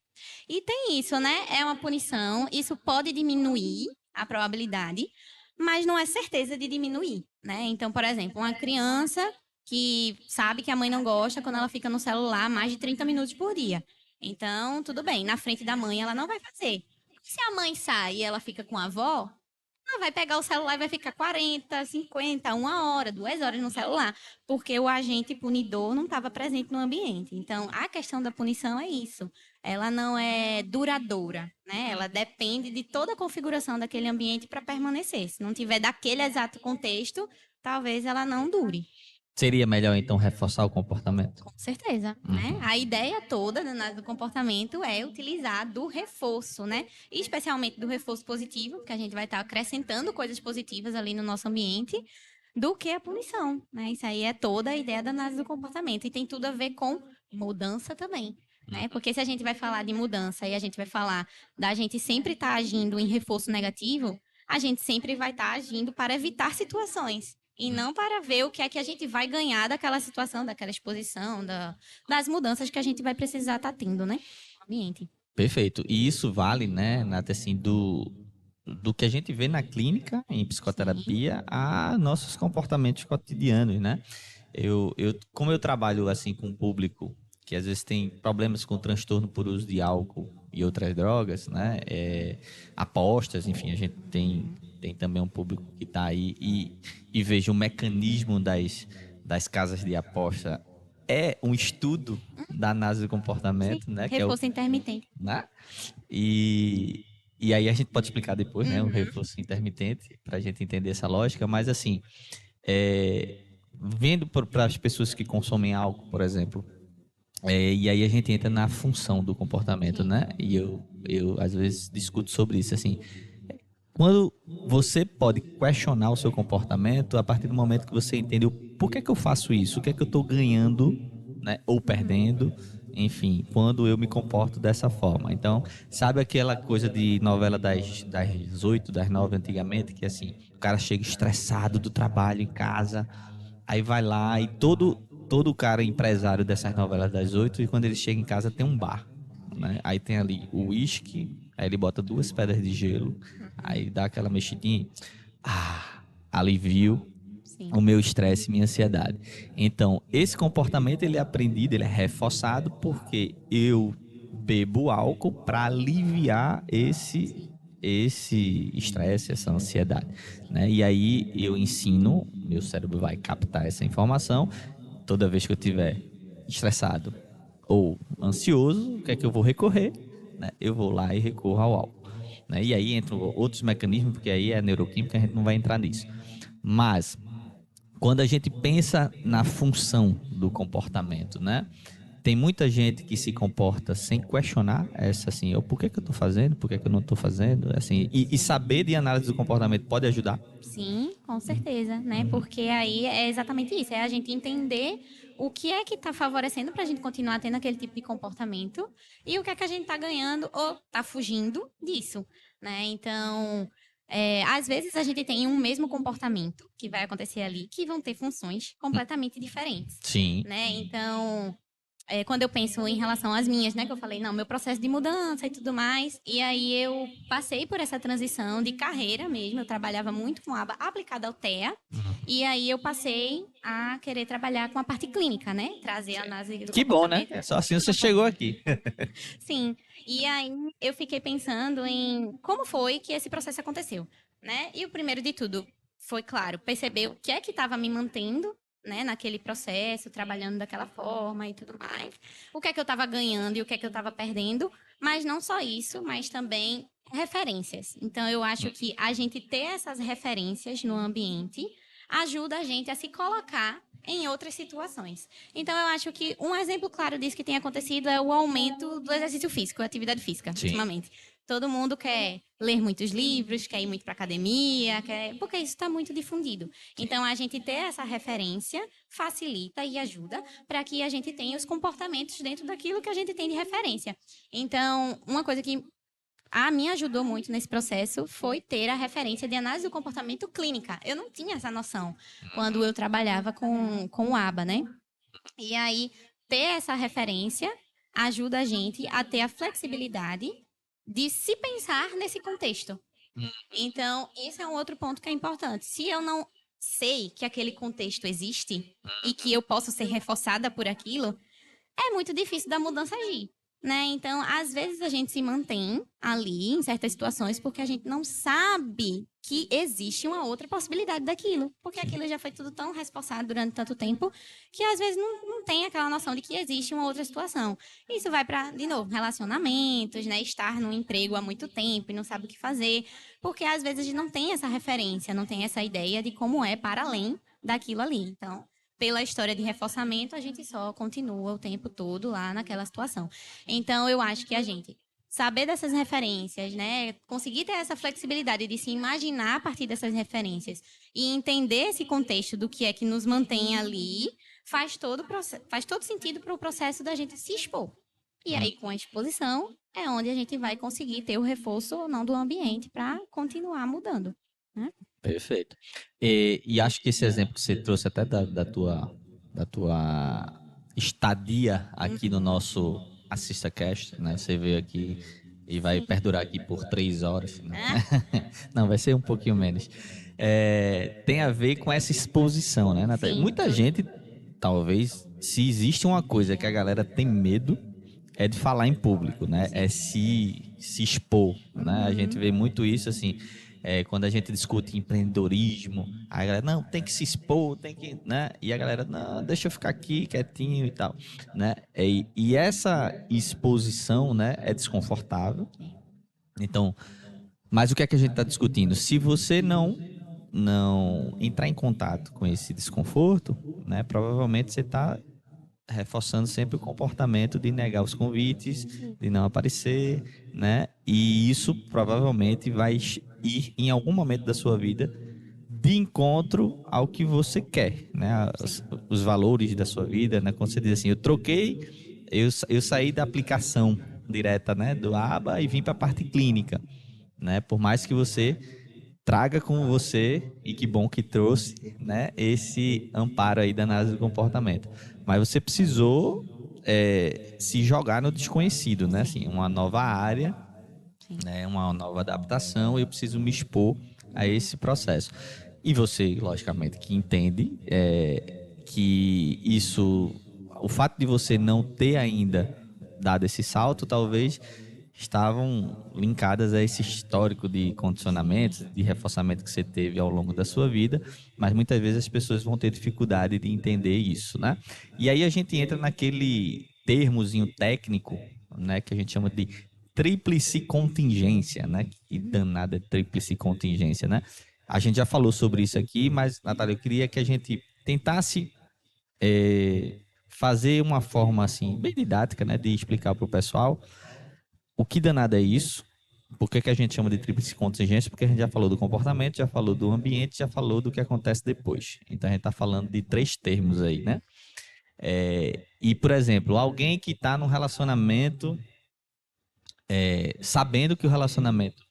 E tem isso, né? É uma punição, isso pode diminuir a probabilidade, mas não é certeza de diminuir, né? Então, por exemplo, uma criança que sabe que a mãe não gosta quando ela fica no celular mais de 30 minutos por dia. Então, tudo bem, na frente da mãe ela não vai fazer. Se a mãe sai e ela fica com a avó, ela vai pegar o celular e vai ficar 40, 50, 1 hora, 2 horas no celular, porque o agente punidor não estava presente no ambiente. Então, a questão da punição é isso. Ela não é duradoura, né? Ela depende de toda a configuração daquele ambiente para permanecer. Se não tiver daquele exato contexto, talvez ela não dure. Seria melhor, então, reforçar o comportamento? Com certeza, né? A ideia toda da análise do comportamento é utilizar do reforço, né? E especialmente do reforço positivo, que a gente vai estar acrescentando coisas positivas ali no nosso ambiente, do que a punição, né? Isso aí é toda a ideia da análise do comportamento e tem tudo a ver com mudança também, né? Porque se a gente vai falar de mudança e a gente vai falar da gente sempre estar agindo em reforço negativo, a gente sempre vai estar agindo para evitar situações. E não para ver o que é que a gente vai ganhar daquela situação, daquela exposição, das mudanças que a gente vai precisar estar tendo, né? No ambiente. Perfeito. E isso vale, né, Nath, assim, do que a gente vê na clínica, em psicoterapia, a nossos comportamentos cotidianos, né? Como eu trabalho, assim, com um público que às vezes tem problemas com transtorno por uso de álcool e outras drogas, né? Apostas, enfim, a gente tem também um público que está aí e veja o mecanismo das casas de aposta é um estudo da análise do comportamento, né? Que é o, Reforço intermitente. né? E aí a gente pode explicar depois, né? O reforço intermitente, para a gente entender essa lógica, mas assim, vendo para as pessoas que consomem álcool, por exemplo, e aí a gente entra na função do comportamento, né? E eu às vezes discuto sobre isso, assim, quando você pode questionar o seu comportamento a partir do momento que você entende o porquê que eu faço isso, o que é que eu estou ganhando, né, ou perdendo, enfim, quando eu me comporto dessa forma. Então, sabe aquela coisa de novela das 8, das 9 antigamente, que assim, o cara chega estressado do trabalho em casa, aí vai lá e todo cara empresário dessas novelas das 8, e quando ele chega em casa tem um bar, né? Aí tem ali o uísque, aí ele bota 2 pedras de gelo, aí dá aquela mexidinha, alivio Sim. o meu estresse e minha ansiedade. Então, esse comportamento ele é aprendido, ele é reforçado porque eu bebo álcool para aliviar esse estresse, essa ansiedade, né? E aí eu ensino, meu cérebro vai captar essa informação toda vez que eu tiver estressado ou ansioso, o que é que eu vou recorrer? Né? Eu vou lá e recorro ao álcool. Né? E aí entram outros mecanismos, porque aí é neuroquímica, a gente não vai entrar nisso. Mas, quando a gente pensa na função do comportamento, né? Tem muita gente que se comporta sem questionar essa assim, por que eu estou fazendo, por que eu não estou fazendo, assim, e saber de análise do comportamento pode ajudar. Sim, com certeza, né? Porque aí é exatamente isso, é a gente entender o que é que está favorecendo para a gente continuar tendo aquele tipo de comportamento e o que é que a gente está ganhando ou está fugindo disso, né? Então, às vezes a gente tem um mesmo comportamento que vai acontecer ali, que vão ter funções completamente diferentes, Sim. né? Então, quando eu penso em relação às minhas, né, que eu falei, não, meu processo de mudança e tudo mais, e aí eu passei por essa transição de carreira mesmo, eu trabalhava muito com aba aplicada ao TEA, e aí eu passei a querer trabalhar com a parte clínica, né, trazer a análise do Que bom, né? comportamento. Só assim você chegou aqui. Sim, e aí eu fiquei pensando em como foi que esse processo aconteceu, né, e o primeiro de tudo foi, claro, perceber o que é que estava me mantendo, né, naquele processo, trabalhando daquela forma e tudo mais. O que é que eu estava ganhando e o que é que eu estava perdendo, mas não só isso, mas também referências. Então, eu acho que a gente ter essas referências no ambiente ajuda a gente a se colocar em outras situações. Então, eu acho que um exemplo claro disso que tem acontecido é o aumento do exercício físico, atividade física, Sim. ultimamente. Todo mundo quer ler muitos livros, quer ir muito para academia, porque isso está muito difundido. Então, a gente ter essa referência facilita e ajuda para que a gente tenha os comportamentos dentro daquilo que a gente tem de referência. Então, uma coisa que a mim ajudou muito nesse processo foi ter a referência de análise do comportamento clínica. Eu não tinha essa noção quando eu trabalhava com o ABA, né? E aí, ter essa referência ajuda a gente a ter a flexibilidade de se pensar nesse contexto. Então, esse é um outro ponto que é importante. Se eu não sei que aquele contexto existe e que eu posso ser reforçada por aquilo, é muito difícil da mudança agir, né? Então, às vezes a gente se mantém ali em certas situações porque a gente não sabe que existe uma outra possibilidade daquilo, porque aquilo já foi tudo tão reforçado durante tanto tempo que às vezes não tem aquela noção de que existe uma outra situação. Isso vai para, de novo, relacionamentos, né? Estar num emprego há muito tempo e não sabe o que fazer, porque às vezes a gente não tem essa referência, não tem essa ideia de como é para além daquilo ali. Então, pela história de reforçamento, a gente só continua o tempo todo lá naquela situação. Então, eu acho que a gente saber dessas referências, né, conseguir ter essa flexibilidade de se imaginar a partir dessas referências e entender esse contexto do que é que nos mantém ali, faz todo sentido para o processo da gente se expor. E aí, com a exposição, é onde a gente vai conseguir ter o reforço ou não do ambiente para continuar mudando, né? Perfeito. E acho que esse exemplo que você trouxe até da tua estadia aqui no nosso AssistaCast, né? Você veio aqui e vai perdurar aqui por 3 horas. Né? Não, vai ser um pouquinho menos. Tem a ver com essa exposição, né, Natália? Sim. Muita gente, talvez, se existe uma coisa que a galera tem medo, é de falar em público, né? É se expor, né? A gente vê muito isso, assim, Quando a gente discute empreendedorismo, a galera, não, tem que se expor, tem que, né? E a galera, não, deixa eu ficar aqui quietinho e tal, né? E essa exposição, né, é desconfortável. Então, mas o que é que a gente está discutindo? Se você não entrar em contato com esse desconforto, né, provavelmente você está reforçando sempre o comportamento de negar os convites, de não aparecer, né? E isso provavelmente vai ir em algum momento da sua vida de encontro ao que você quer, né? Os valores da sua vida, né? Quando você diz assim, eu saí da aplicação direta, né, do ABA e vim para a parte clínica, né? Por mais que você traga com você, e que bom que trouxe, né, esse amparo aí da análise do comportamento. Mas você precisou se jogar no desconhecido, né? Assim, uma nova área, né, uma nova adaptação, eu preciso me expor a esse processo. E você, logicamente, que entende que isso, o fato de você não ter ainda dado esse salto, talvez estavam linkadas a esse histórico de condicionamentos, de reforçamento que você teve ao longo da sua vida, mas muitas vezes as pessoas vão ter dificuldade de entender isso, né? E aí a gente entra naquele termozinho técnico, né, que a gente chama de tríplice contingência, né? Que danada é tríplice contingência, né? A gente já falou sobre isso aqui, mas, Natália, eu queria que a gente tentasse fazer uma forma assim, bem didática, né, de explicar para o pessoal o que danado é isso? Por que a gente chama de tríplice contingência? Porque a gente já falou do comportamento, já falou do ambiente, já falou do que acontece depois. Então a gente está falando de 3 termos aí, né? E, por exemplo, alguém que está num relacionamento sabendo que o relacionamento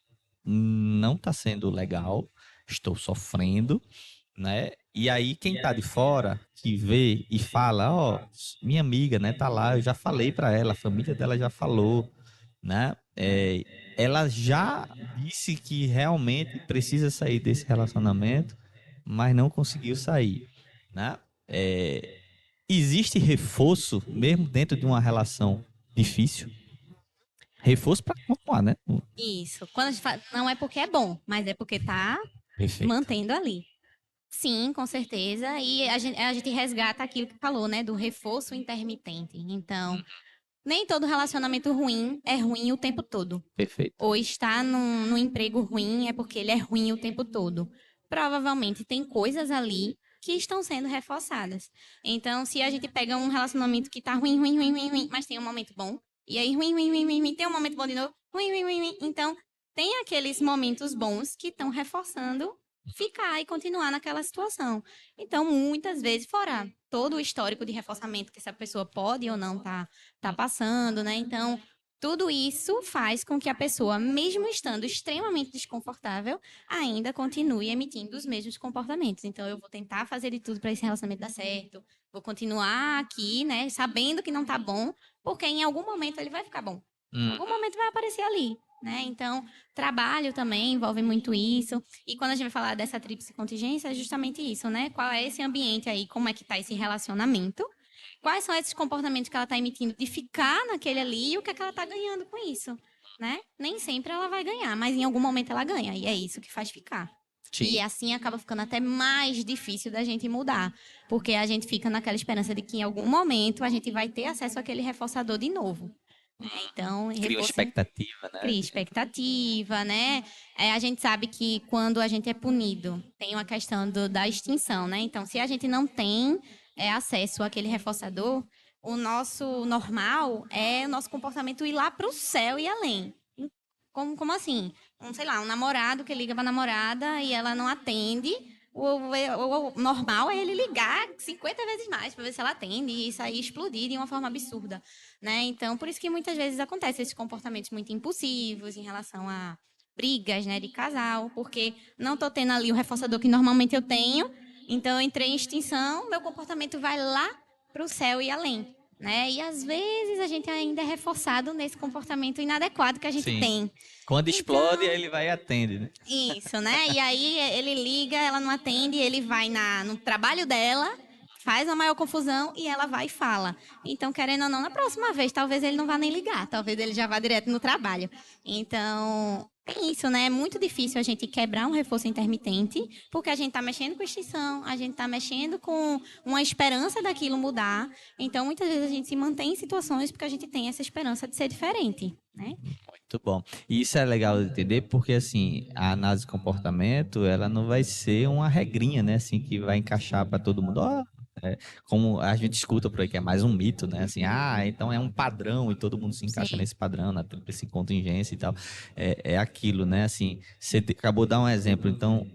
não está sendo legal, estou sofrendo, né? E aí quem está de fora que vê e fala, ó, minha amiga, né, tá lá, eu já falei para ela, a família dela já falou, né? Ela já disse que realmente precisa sair desse relacionamento, mas não conseguiu sair, né? Existe reforço mesmo dentro de uma relação difícil? Reforço para continuar, né? Isso. Quando a gente fala, não é porque é bom, mas é porque tá Perfeito. mantendo ali. Sim, com certeza. E a gente resgata aquilo que falou, né? Do reforço intermitente. Então, nem todo relacionamento ruim é ruim o tempo todo. Perfeito. Ou está num emprego ruim é porque ele é ruim o tempo todo. Provavelmente tem coisas ali que estão sendo reforçadas. Então, se a gente pega um relacionamento que tá ruim, ruim, ruim, ruim, ruim, mas tem um momento bom, e aí ruim, ruim, ruim, ruim, ruim, tem um momento bom de novo, ruim, ruim, ruim, ruim. Então, tem aqueles momentos bons que estão reforçando ficar e continuar naquela situação. Então, muitas vezes, fora todo o histórico de reforçamento que essa pessoa pode ou não tá passando, né? Então, tudo isso faz com que a pessoa, mesmo estando extremamente desconfortável, ainda continue emitindo os mesmos comportamentos. Então, eu vou tentar fazer de tudo para esse relacionamento dar certo. Vou continuar aqui, né, sabendo que não tá bom, porque em algum momento ele vai ficar bom. Em algum momento vai aparecer ali, né? Então, trabalho também envolve muito isso. E quando a gente vai falar dessa tríplice contingência, é justamente isso, né? Qual é esse ambiente aí, como é que tá esse relacionamento? Quais são esses comportamentos que ela está emitindo de ficar naquele ali e o que é que ela está ganhando com isso, né? Nem sempre ela vai ganhar, mas em algum momento ela ganha e é isso que faz ficar. Sim. E assim acaba ficando até mais difícil da gente mudar, porque a gente fica naquela esperança de que em algum momento a gente vai ter acesso àquele reforçador de novo. Então, Cria uma expectativa, né? Cria expectativa, né? A gente sabe que quando a gente é punido, tem uma questão da extinção, né? Então, se a gente não tem acesso àquele reforçador, o nosso normal é o nosso comportamento ir lá para o céu e além. Como assim? Sei lá, um namorado que liga para a namorada e ela não atende. O normal é ele ligar 50 vezes mais para ver se ela atende e sair explodir de uma forma absurda, né? Então, por isso que muitas vezes acontecem esses comportamentos muito impulsivos em relação a brigas, né, de casal, porque não tô tendo ali o reforçador que normalmente eu tenho, então eu entrei em extinção, meu comportamento vai lá para o céu e além, né? E às vezes a gente ainda é reforçado nesse comportamento inadequado que a gente tem. Quando explode, aí ele vai e atende, né? Isso, né? E aí ele liga, ela não atende, ele vai no trabalho dela, faz uma maior confusão e ela vai e fala. Então, querendo ou não, na próxima vez, talvez ele não vá nem ligar, talvez ele já vá direto no trabalho. Então, tem isso, né? É muito difícil a gente quebrar um reforço intermitente, porque a gente está mexendo com extinção, a gente está mexendo com uma esperança daquilo mudar. Então, muitas vezes a gente se mantém em situações porque a gente tem essa esperança de ser diferente, né? Muito bom. E isso é legal de entender porque, assim, a análise de comportamento, ela não vai ser uma regrinha, né, assim, que vai encaixar para todo mundo. Ó, como a gente escuta por aí, que é mais um mito, né, assim, então é um padrão e todo mundo se encaixa Sim. nesse padrão, nesse contingência e tal. É aquilo, né, assim, você acabou de dar um exemplo. Então,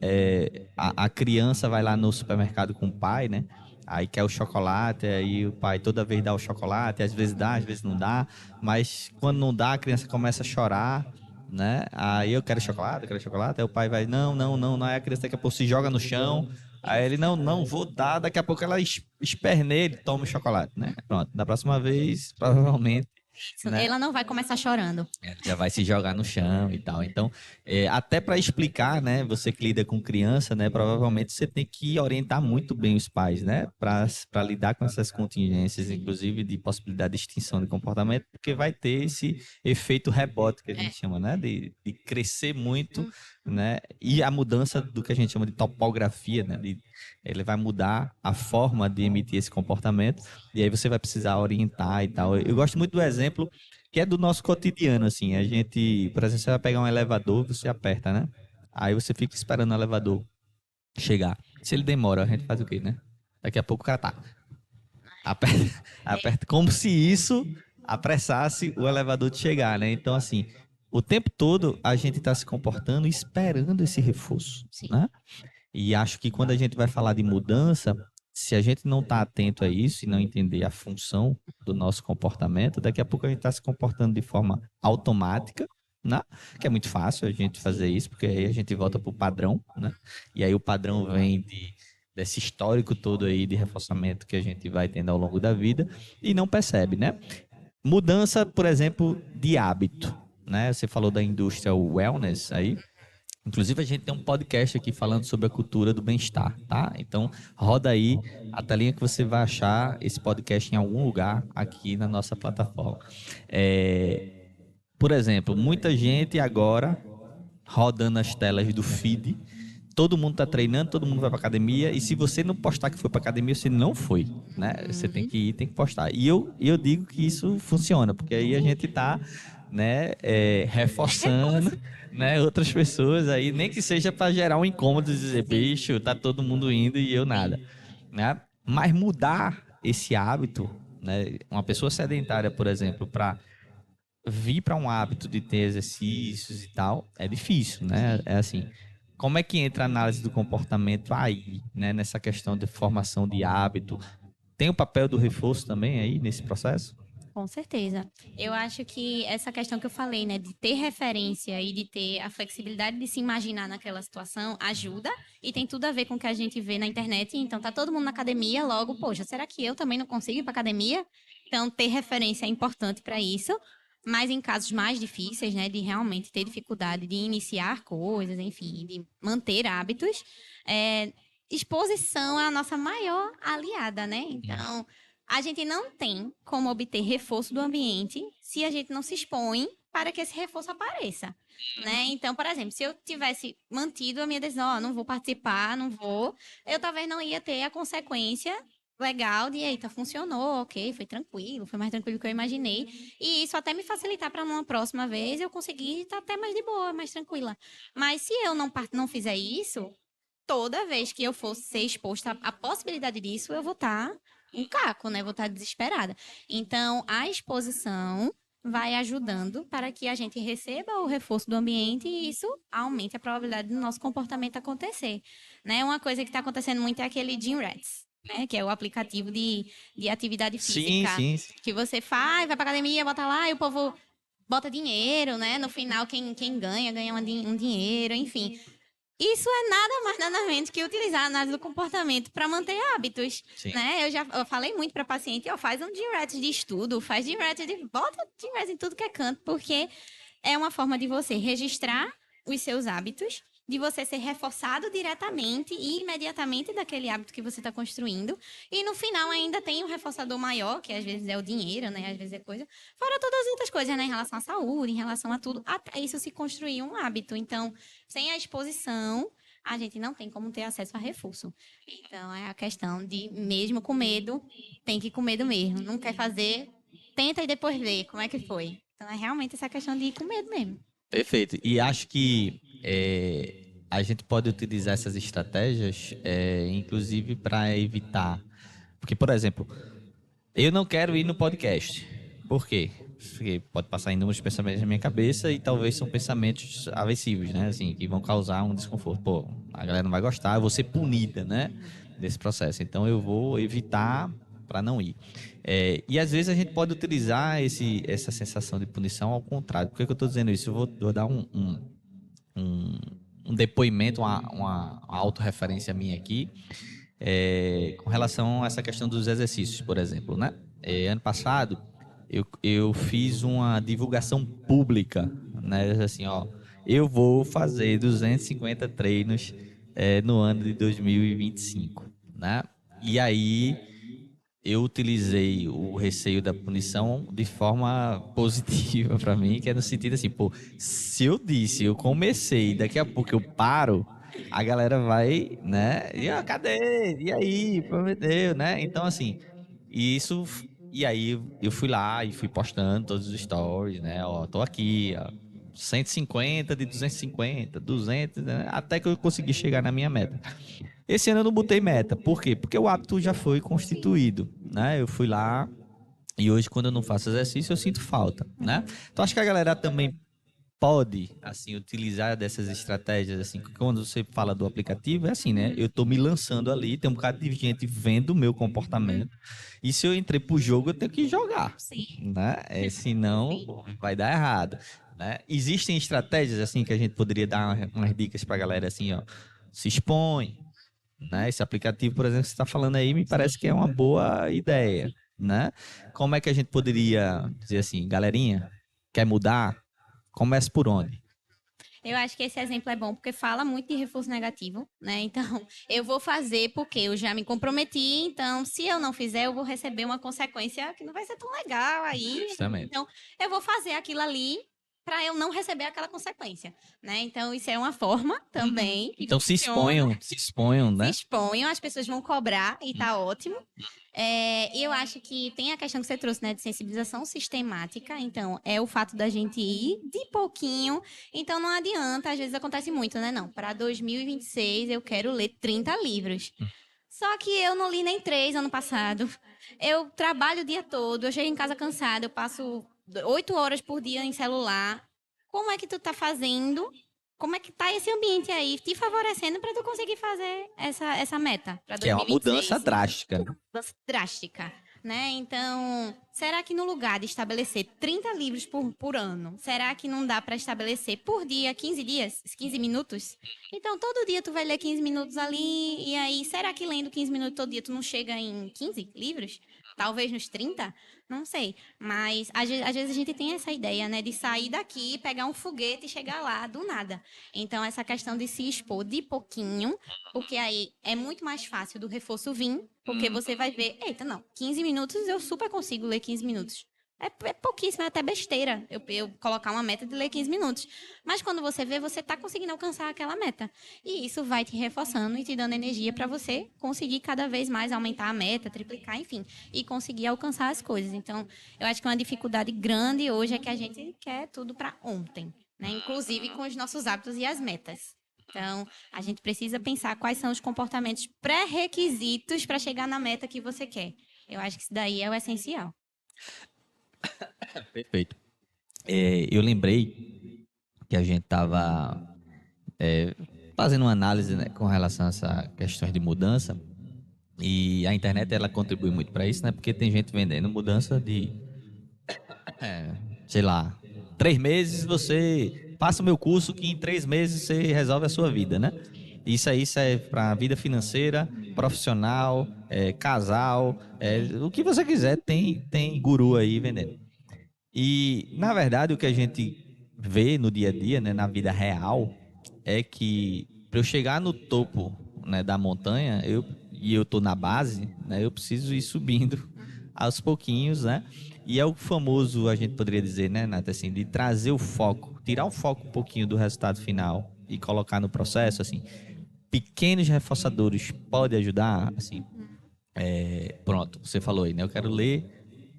a criança vai lá no supermercado com o pai, né, aí quer o chocolate, aí o pai toda vez dá o chocolate, às vezes dá, às vezes não dá, mas quando não dá, a criança começa a chorar, né? Aí eu quero chocolate, aí o pai vai, não, não, não, não, aí a criança daqui a pouco se joga no chão, aí ele, não, não, vou dar, daqui a pouco ela esperneia, ele toma o chocolate, né? Pronto, da próxima vez, provavelmente, né? Ela não vai começar chorando. Já vai se jogar no chão e tal. Então, até para explicar, né? Você que lida com criança, né? Provavelmente você tem que orientar muito bem os pais, né? Para lidar com essas contingências, inclusive de possibilidade de extinção de comportamento, porque vai ter esse efeito rebote que a gente chama, né? De crescer muito, né? E a mudança do que a gente chama de topografia, né? Ele vai mudar a forma de emitir esse comportamento e aí você vai precisar orientar e tal. Eu gosto muito do exemplo que é do nosso cotidiano, assim. A gente, por exemplo, você vai pegar um elevador, você aperta, né? Aí você fica esperando o elevador chegar. Se ele demora, a gente faz o quê, né? Daqui a pouco o cara tá. Aperta, aperta como se isso apressasse o elevador de chegar, né? Então, assim, o tempo todo a gente está se comportando e esperando esse reforço, Sim. né? E acho que quando a gente vai falar de mudança, se a gente não está atento a isso e não entender a função do nosso comportamento, daqui a pouco a gente está se comportando de forma automática, né? Que é muito fácil a gente fazer isso, porque aí a gente volta para o padrão, né? E aí o padrão vem desse histórico todo aí de reforçamento que a gente vai tendo ao longo da vida e não percebe, né? Mudança, por exemplo, de hábito, né? Você falou da indústria wellness aí. Inclusive, a gente tem um podcast aqui falando sobre a cultura do bem-estar, tá? Então, roda aí a telinha que você vai achar esse podcast em algum lugar aqui na nossa plataforma. Por exemplo, muita gente agora rodando as telas do feed, todo mundo tá treinando, todo mundo vai pra academia, e se você não postar que foi pra academia, você não foi, né? Você tem que ir, tem que postar. E eu digo que isso funciona, porque aí a gente tá, né, reforçando, né, outras pessoas aí, nem que seja para gerar um incômodo, dizer, bicho, tá todo mundo indo e eu nada, né? Mas mudar esse hábito, né? Uma pessoa sedentária, por exemplo, para vir para um hábito de ter exercícios e tal, é difícil, né? É assim, como é que entra a análise do comportamento aí, né? Nessa questão de formação de hábito? Tem o papel do reforço também aí nesse processo? Com certeza. Eu acho que essa questão que eu falei, né, de ter referência e de ter a flexibilidade de se imaginar naquela situação ajuda e tem tudo a ver com o que a gente vê na internet. Então, tá todo mundo na academia, logo, poxa, será que eu também não consigo ir para academia? Então, ter referência é importante para isso. Mas em casos mais difíceis, né, de realmente ter dificuldade de iniciar coisas, enfim, de manter hábitos, exposição é a nossa maior aliada, né? Então, a gente não tem como obter reforço do ambiente se a gente não se expõe para que esse reforço apareça, né? Então, por exemplo, se eu tivesse mantido a minha decisão, não vou participar, não vou, eu talvez não ia ter a consequência legal de, eita, funcionou, ok, foi tranquilo, foi mais tranquilo do que eu imaginei. E isso até me facilitar para uma próxima vez eu conseguir estar até mais de boa, mais tranquila. Mas se eu não fizer isso, toda vez que eu for ser exposta à possibilidade disso, eu vou estar um caco, né? Vou estar desesperada. Então, a exposição vai ajudando para que a gente receba o reforço do ambiente e isso aumente a probabilidade do nosso comportamento acontecer, né? Uma coisa que está acontecendo muito é aquele Gym Rats, né? Que é o aplicativo de atividade Sim, física sim, sim. que você faz, vai para academia, bota lá e o povo bota dinheiro, né? No final, quem ganha um dinheiro, enfim. Isso é nada mais, nada menos que utilizar a análise do comportamento para manter hábitos, Sim. né? Eu falei muito para paciente, ó, faz um Gym-Rats de estudo, faz Gym-Rats bota Gym-Rats em tudo que é canto, porque é uma forma de você registrar os seus hábitos, de você ser reforçado diretamente e imediatamente daquele hábito que você está construindo. E no final ainda tem um reforçador maior, que às vezes é o dinheiro, né? Às vezes é coisa. Fora todas as outras coisas, né? Em relação à saúde, em relação a tudo, até isso se construir um hábito. Então, sem a exposição, a gente não tem como ter acesso a reforço. Então, é a questão de, mesmo com medo, tem que ir com medo mesmo. Não quer fazer, tenta e depois vê como é que foi. Então, é realmente essa questão de ir com medo mesmo. Perfeito. E acho que a gente pode utilizar essas estratégias, inclusive para evitar. Porque, por exemplo, eu não quero ir no podcast. Por quê? Porque pode passar inúmeros pensamentos na minha cabeça e talvez são pensamentos aversivos, né? Assim, que vão causar um desconforto. Pô, a galera não vai gostar, eu vou ser punida, né? Desse processo. Então eu vou evitar para não ir. E às vezes a gente pode utilizar essa sensação de punição ao contrário. Por que eu estou dizendo isso? Eu vou dar um, um depoimento, uma autorreferência minha aqui, com relação a essa questão dos exercícios, por exemplo, né? Ano passado, eu fiz uma divulgação pública, né? Assim, ó, eu vou fazer 250 treinos no ano de 2025, né? E aí eu utilizei o receio da punição de forma positiva para mim, que é no sentido assim, pô, se eu disse, eu comecei, daqui a pouco eu paro, a galera vai, né? E cadê? E aí, prometeu, né? Então assim, isso e aí eu fui lá e fui postando todos os stories, né? Ó, tô aqui, ó, 150 de 250, 200, né? Até que eu consegui chegar na minha meta. Esse ano eu não botei meta. Por quê? Porque o hábito já foi constituído, né? Eu fui lá e hoje quando eu não faço exercício eu sinto falta, né? Então acho que a galera também pode, assim, utilizar dessas estratégias, assim, quando você fala do aplicativo, é assim, né? Eu tô me lançando ali, tem um bocado de gente vendo o meu comportamento, e se eu entrei pro jogo, eu tenho que jogar, Sim. né? Senão vai dar errado, né? Existem estratégias, assim, que a gente poderia dar umas dicas pra galera, assim, ó, se expõe, né? Esse aplicativo, por exemplo, que você está falando aí, me parece que é uma boa ideia, né? Como é que a gente poderia dizer assim, galerinha, quer mudar? Comece por onde? Eu acho que esse exemplo é bom porque fala muito de reforço negativo, né? Então, eu vou fazer porque eu já me comprometi, então, se eu não fizer, eu vou receber uma consequência que não vai ser tão legal aí. Justamente. Então, eu vou fazer aquilo ali para eu não receber aquela consequência, né? Então, isso é uma forma também que Então funciona. se exponham, Se né? exponham, as pessoas vão cobrar e tá ótimo. E eu acho que tem a questão que você trouxe, né, de sensibilização sistemática. Então, é o fato da gente ir de pouquinho. Então, não adianta, às vezes acontece muito, né? Não, para 2026 eu quero ler 30 livros. Só que eu não li nem 3 ano passado. Eu trabalho o dia todo, eu chego em casa cansada, eu passo 8 horas por dia em celular. Como é que tu tá fazendo? Como é que tá esse ambiente aí te favorecendo para tu conseguir fazer essa meta para Que é uma mudança 2026? drástica. Mudança drástica, né? Então, será que no lugar de estabelecer 30 livros por ano, será que não dá para estabelecer por dia 15 dias, 15 minutos? Então, todo dia tu vai ler 15 minutos ali, e aí, será que lendo 15 minutos todo dia tu não chega em 15 livros? Talvez nos 30? Não sei. Mas às vezes a gente tem essa ideia, né, de sair daqui, pegar um foguete e chegar lá do nada. Então, essa questão de se expor de pouquinho, porque aí é muito mais fácil do reforço vir, porque você vai ver, eita, não, 15 minutos eu super consigo ler 15 minutos. É pouquíssimo, é até besteira eu colocar uma meta de ler 15 minutos. Mas quando você vê, você está conseguindo alcançar aquela meta. E isso vai te reforçando e te dando energia para você conseguir cada vez mais aumentar a meta, triplicar, enfim, e conseguir alcançar as coisas. Então, eu acho que uma dificuldade grande hoje é que a gente quer tudo para ontem, né? Inclusive com os nossos hábitos e as metas. Então, a gente precisa pensar quais são os comportamentos pré-requisitos para chegar na meta que você quer. Eu acho que isso daí é o essencial. Perfeito. Eu lembrei que a gente estava fazendo uma análise, né, com relação a essa questões de mudança e a internet ela contribui muito para isso, né? Porque tem gente vendendo mudança de, sei lá, 3 meses você faça o meu curso que em 3 meses você resolve a sua vida, né? Isso aí serve para vida financeira, profissional, casal, o que você quiser tem guru aí vendendo. E, na verdade, o que a gente vê no dia a dia, né, na vida real, é que para eu chegar no topo, né, da montanha, eu tô na base, né, eu preciso ir subindo aos pouquinhos, né? E é o famoso, a gente poderia dizer, né, Nath, assim, de trazer o foco, tirar o foco um pouquinho do resultado final e colocar no processo, assim, pequenos reforçadores podem ajudar, assim, pronto, você falou aí, né? Eu quero ler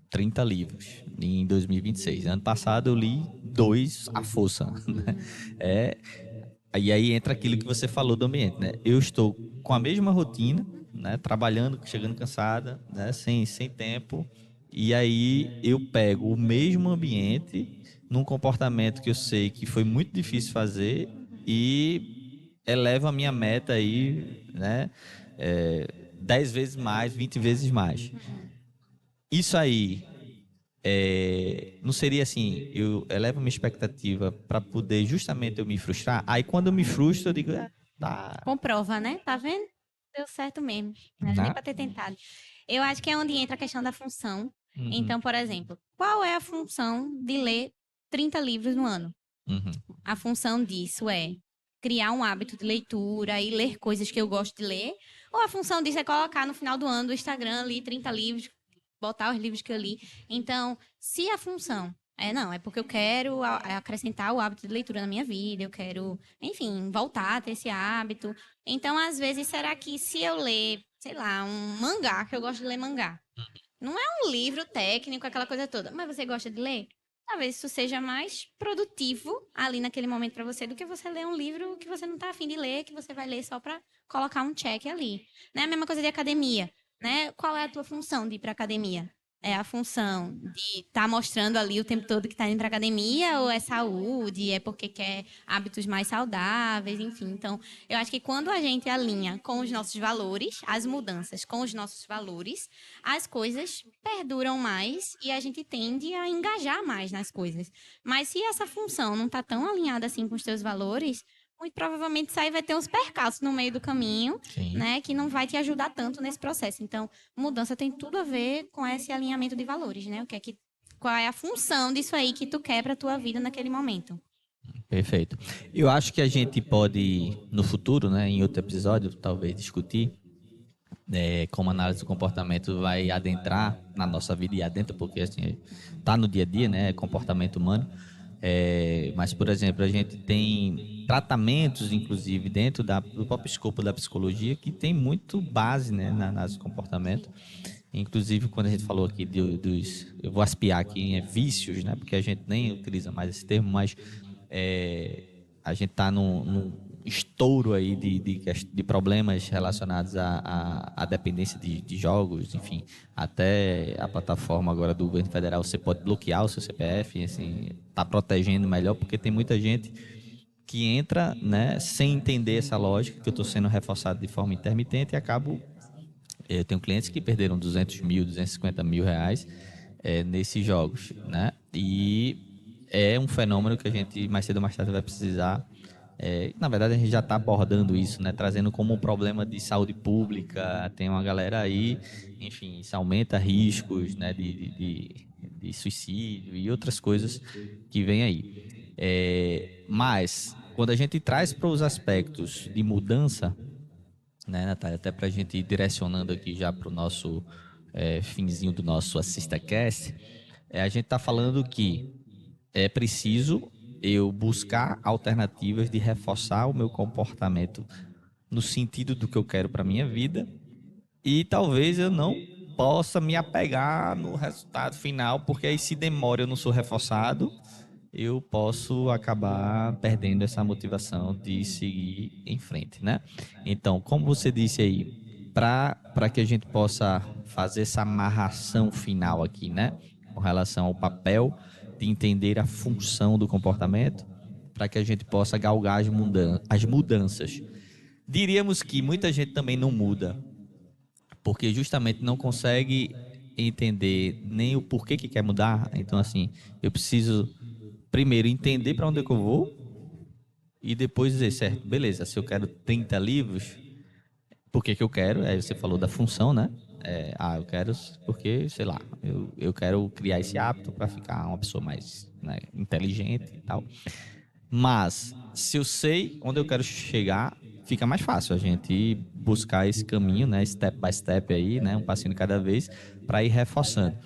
30 livros em 2026. Ano passado eu li dois à força, né? É, e aí entra aquilo que você falou do ambiente, né? Eu estou com a mesma rotina, né? Trabalhando, chegando cansada, né? Sem tempo. E aí eu pego o mesmo ambiente num comportamento que eu sei que foi muito difícil fazer e elevo a minha meta aí, né? 10 vezes mais, 20 vezes mais. Isso aí não seria assim, eu elevo minha expectativa para poder justamente eu me frustrar. Aí quando eu me frustro, eu digo, tá, Comprova, né? Tá vendo? Deu certo mesmo. Não era nem na, para ter tentado. Eu acho que é onde entra a questão da função. uhum, Então, por exemplo, qual é a função de ler 30 livros no ano? uhum, A função disso é criar um hábito de leitura e ler coisas que eu gosto de ler, ou a função disso é colocar no final do ano do Instagram ali 30 livros, botar os livros que eu li. Então, se a função não, é porque eu quero acrescentar o hábito de leitura na minha vida, eu quero, enfim, voltar a ter esse hábito. Então, às vezes, será que se eu ler, sei lá, um mangá, que eu gosto de ler mangá, não é um livro técnico, aquela coisa toda, mas você gosta de ler? Talvez isso seja mais produtivo ali naquele momento para você do que você ler um livro que você não tá afim de ler, que você vai ler só para colocar um check ali. Né? A mesma coisa de academia, né? Qual é a tua função de ir para academia? É a função de estar mostrando ali o tempo todo que está indo para academia ou é saúde, é porque quer hábitos mais saudáveis, enfim. Então, eu acho que quando a gente alinha com os nossos valores, as mudanças com os nossos valores, as coisas perduram mais e a gente tende a engajar mais nas coisas. Mas se essa função não está tão alinhada assim com os teus valores, muito provavelmente isso aí vai ter uns percalços no meio do caminho, sim, né, que não vai te ajudar tanto nesse processo. Então, mudança tem tudo a ver com esse alinhamento de valores, né? Qual é a função disso aí que tu quer para tua vida naquele momento? perfeito. Eu acho que a gente pode, no futuro, né, em outro episódio, talvez discutir como a análise do comportamento vai adentrar na nossa vida e adentra porque assim tá no dia a dia, né, comportamento humano. Mas por exemplo, a gente tem tratamentos, inclusive dentro do próprio escopo da psicologia, que tem muito base, né, na análise do comportamento. Inclusive quando a gente falou aqui dos, eu vou aspiar aqui em vícios, né, porque a gente nem utiliza mais esse termo, mas a gente está num estouro aí de problemas relacionados à dependência de jogos, enfim, até a plataforma agora do governo federal, você pode bloquear o seu CPF, assim, tá protegendo melhor, porque tem muita gente que entra, né, sem entender essa lógica, que eu estou sendo reforçado de forma intermitente e acabo, eu tenho clientes que perderam 200 mil, 250 mil reais nesses jogos, né, e é um fenômeno que a gente mais cedo ou mais tarde vai precisar. Na verdade, a gente já está abordando isso, né? Trazendo como um problema de saúde pública. Tem uma galera aí, enfim, isso aumenta riscos, né? De suicídio e outras coisas que vem aí. Mas, quando a gente traz para os aspectos de mudança, né, Natália? Até para a gente ir direcionando aqui já para o nosso finzinho do nosso AssistaCast, a gente está falando que é preciso eu buscar alternativas de reforçar o meu comportamento no sentido do que eu quero para minha vida e talvez eu não possa me apegar no resultado final, porque aí se demora eu não sou reforçado, eu posso acabar perdendo essa motivação de seguir em frente, né? Então, como você disse aí, para que a gente possa fazer essa amarração final aqui, né? Com relação ao papel de entender a função do comportamento, para que a gente possa galgar as mudanças. Diríamos que muita gente também não muda, porque justamente não consegue entender nem o porquê que quer mudar. Então, assim, eu preciso primeiro entender para onde é que eu vou e depois dizer, certo, beleza, se eu quero 30 livros, por que que eu quero? Aí você falou da função, né? Eu quero porque, sei lá, eu quero criar esse hábito para ficar uma pessoa mais, né, inteligente e tal. Mas se eu sei onde eu quero chegar, fica mais fácil a gente buscar esse caminho, né, step by step aí, né, um passinho de cada vez, para ir reforçando.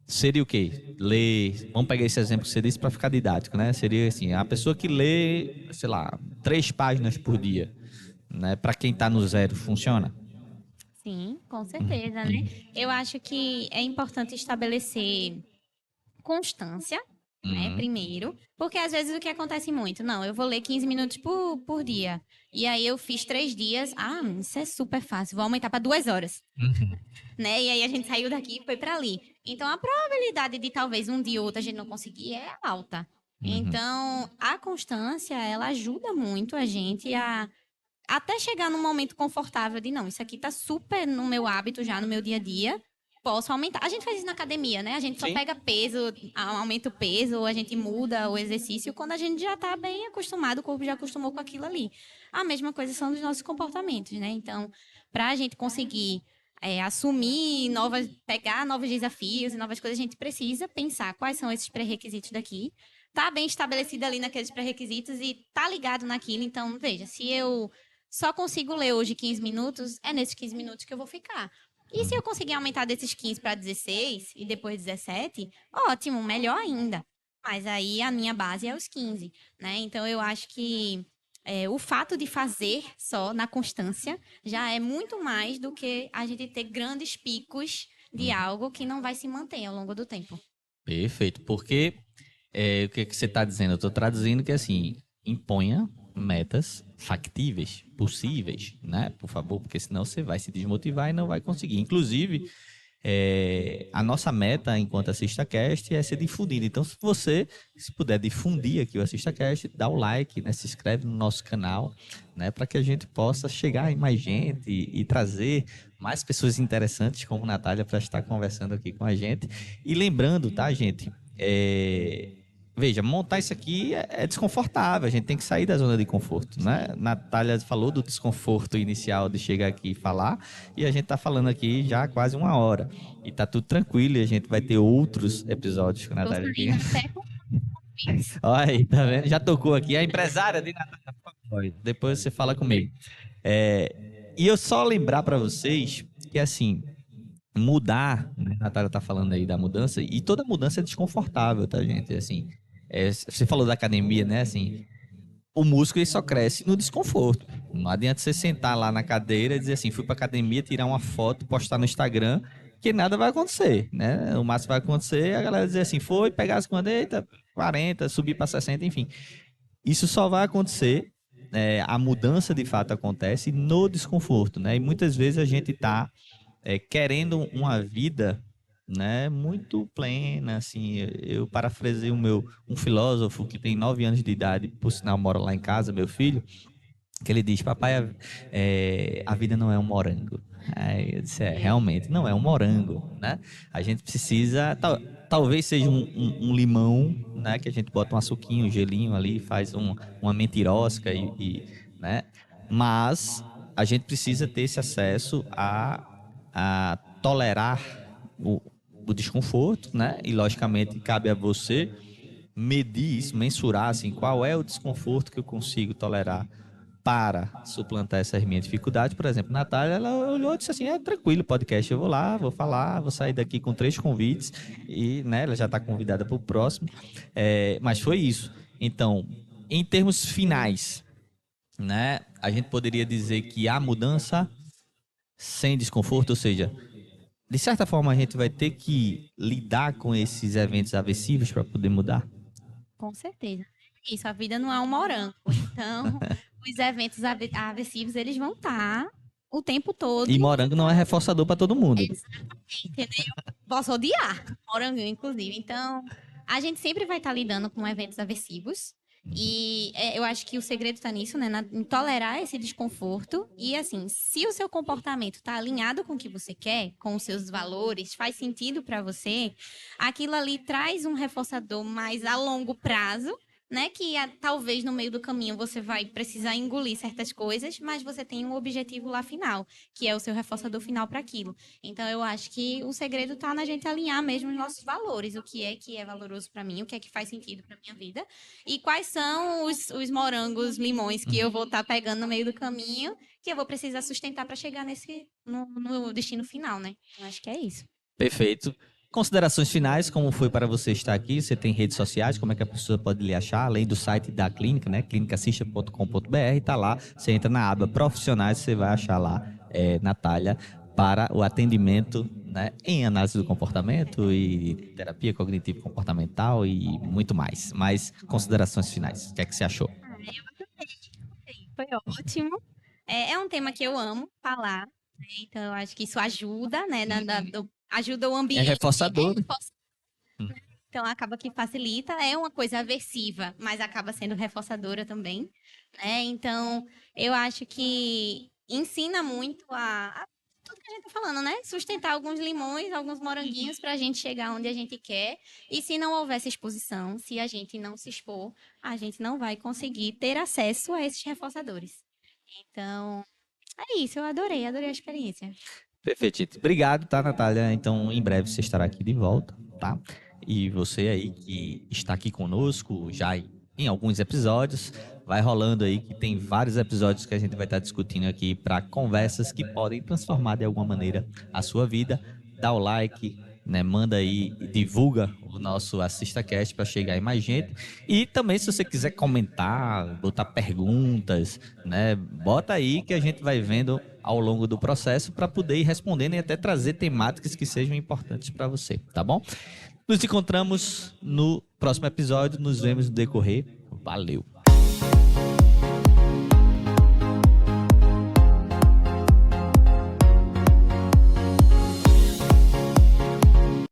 Seria o quê? Ler. Vamos pegar esse exemplo que você disse para ficar didático, né? Seria assim: a pessoa que lê, sei lá, 3 páginas por dia, né? Para quem está no zero, funciona? Sim, com certeza, né? Eu acho que é importante estabelecer constância, né, Uhum. primeiro, porque às vezes o que acontece muito, não, eu vou ler 15 minutos por dia, e aí eu fiz 3 dias, isso é super fácil, vou aumentar para 2 horas, Uhum. né, e aí a gente saiu daqui e foi para ali. Então a probabilidade de talvez um dia ou outro a gente não conseguir é alta. Uhum. Então a constância, ela ajuda muito a gente a até chegar num momento confortável de não, isso aqui tá super no meu hábito já, no meu dia a dia. Posso aumentar. A gente faz isso na academia, né? A gente só Sim. pega peso, aumenta o peso, ou a gente muda o exercício quando a gente já tá bem acostumado, o corpo já acostumou com aquilo ali. A mesma coisa são dos nossos comportamentos, né? Então, para a gente conseguir assumir pegar novos desafios e novas coisas, a gente precisa pensar quais são esses pré-requisitos daqui. Tá bem estabelecido ali naqueles pré-requisitos e tá ligado naquilo. Então, veja, se eu só consigo ler hoje 15 minutos, é nesses 15 minutos que eu vou ficar. E se eu conseguir aumentar desses 15 para 16 e depois 17, ótimo, melhor ainda. Mas aí a minha base é os 15, né? Então eu acho que o fato de fazer só na constância já é muito mais do que a gente ter grandes picos de Uhum. algo que não vai se manter ao longo do tempo. Perfeito. Porque o que, que você está dizendo? Eu estou traduzindo que assim, imponha metas factíveis, possíveis, né? Por favor, porque senão você vai se desmotivar e não vai conseguir. Inclusive, a nossa meta enquanto AssistaCast é ser difundida. Então, se você se puder difundir aqui o AssistaCast, dá o like, né? Se inscreve no nosso canal, né? Para que a gente possa chegar em mais gente e trazer mais pessoas interessantes como Natália para estar conversando aqui com a gente. E lembrando, tá, gente? Veja, montar isso aqui é desconfortável, a gente tem que sair da zona de conforto, né? Natália falou do desconforto inicial de chegar aqui e falar, e a gente tá falando aqui já há quase 1 hora. E tá tudo tranquilo, e a gente vai ter outros episódios com a Tô Natália aqui. saindo até com convites. Olha aí, tá vendo? Já tocou aqui. A empresária de Natália, por favor, depois você fala comigo. E eu só lembrar para vocês que, assim, mudar, né? A Natália tá falando aí da mudança, e toda mudança é desconfortável, tá, gente? Assim, você falou da academia, né? Assim, o músculo ele só cresce no desconforto. Não adianta você sentar lá na cadeira e dizer assim, fui pra academia, tirar uma foto, postar no Instagram, que nada vai acontecer, né? O máximo que vai acontecer é a galera dizer assim, foi, pegar as comandas, eita, 40, subir para 60, enfim. Isso só vai acontecer, a mudança de fato acontece no desconforto, né? E muitas vezes a gente tá querendo uma vida, né, muito plena, assim. Eu parafrasei um filósofo que tem 9 anos de idade, por sinal mora lá em casa, meu filho, que ele diz: papai, a vida não é um morango. Aí eu disse: realmente não é um morango, né? A gente precisa, talvez seja um limão, né, que a gente bota um açuquinho, um gelinho ali, faz uma mentirosca né? Mas a gente precisa ter esse acesso a tolerar o, o desconforto, né? E logicamente cabe a você medir isso, mensurar assim, qual é o desconforto que eu consigo tolerar para suplantar essas minhas dificuldades. Por exemplo, Natália, ela olhou e disse assim: é tranquilo, podcast, eu vou lá, vou falar, vou sair daqui com 3 convites e, né, ela já está convidada para o próximo. Mas foi isso. Então, em termos finais, né, a gente poderia dizer que há mudança sem desconforto, ou seja, de certa forma a gente vai ter que lidar com esses eventos aversivos para poder mudar. Com certeza. Isso, a vida não é um morango. Então, os eventos aversivos, eles vão estar o tempo E todo. morango não é reforçador para todo mundo. Exatamente, entendeu? Posso odiar morango, inclusive. Então, a gente sempre vai estar lidando com eventos aversivos. E eu acho que o segredo está nisso, né? Em tolerar esse desconforto. E assim, se o seu comportamento está alinhado com o que você quer, com os seus valores, faz sentido para você, aquilo ali traz um reforçador mais a longo prazo né? Que talvez no meio do caminho você vai precisar engolir certas coisas, mas você tem um objetivo lá final, que é o seu reforçador final para aquilo. Então eu acho que o segredo está na gente alinhar mesmo os nossos valores, o que é valoroso para mim, o que faz sentido para minha vida e quais são os morangos, limões que eu vou estar pegando no meio do caminho, que eu vou precisar sustentar para chegar no destino final, né? Eu acho que é isso. Perfeito. Considerações finais, como foi para você estar aqui? Você tem redes sociais, como é que a pessoa pode lhe achar? Além do site da clínica, né? clinicassista.com.br, tá lá. Você entra na aba profissionais, você vai achar lá, Natália, para o atendimento, né, em análise do comportamento e terapia cognitivo-comportamental e muito mais. Mas considerações finais, o que é que você achou? Eu adorei, foi ótimo. É um tema que eu amo falar, né? Então eu acho que isso ajuda, né? Ajuda o É ambiente. reforçador. Então acaba que facilita, é uma coisa aversiva, mas acaba sendo reforçadora também, né? Então eu acho que ensina muito a tudo que a gente tá falando, né? Sustentar alguns limões, alguns moranguinhos para a gente chegar onde a gente quer. E se não houver essa exposição, se a gente não se expor, a gente não vai conseguir ter acesso a esses reforçadores. Então, é isso, eu adorei a experiência. Perfeito. Obrigado, tá, Natália? Então, em breve você estará aqui de volta, tá? E você aí que está aqui conosco já em alguns episódios, vai rolando aí que tem vários episódios que a gente vai estar discutindo aqui para conversas que podem transformar de alguma maneira a sua vida. Dá o like, né? Manda aí, divulga o nosso AssistaCast para chegar em mais gente. E também, se você quiser comentar, botar perguntas, né? Bota aí que a gente vai vendo ao longo do processo para poder ir respondendo e até trazer temáticas que sejam importantes para você, tá bom? Nos encontramos no próximo episódio, nos vemos no decorrer. Valeu!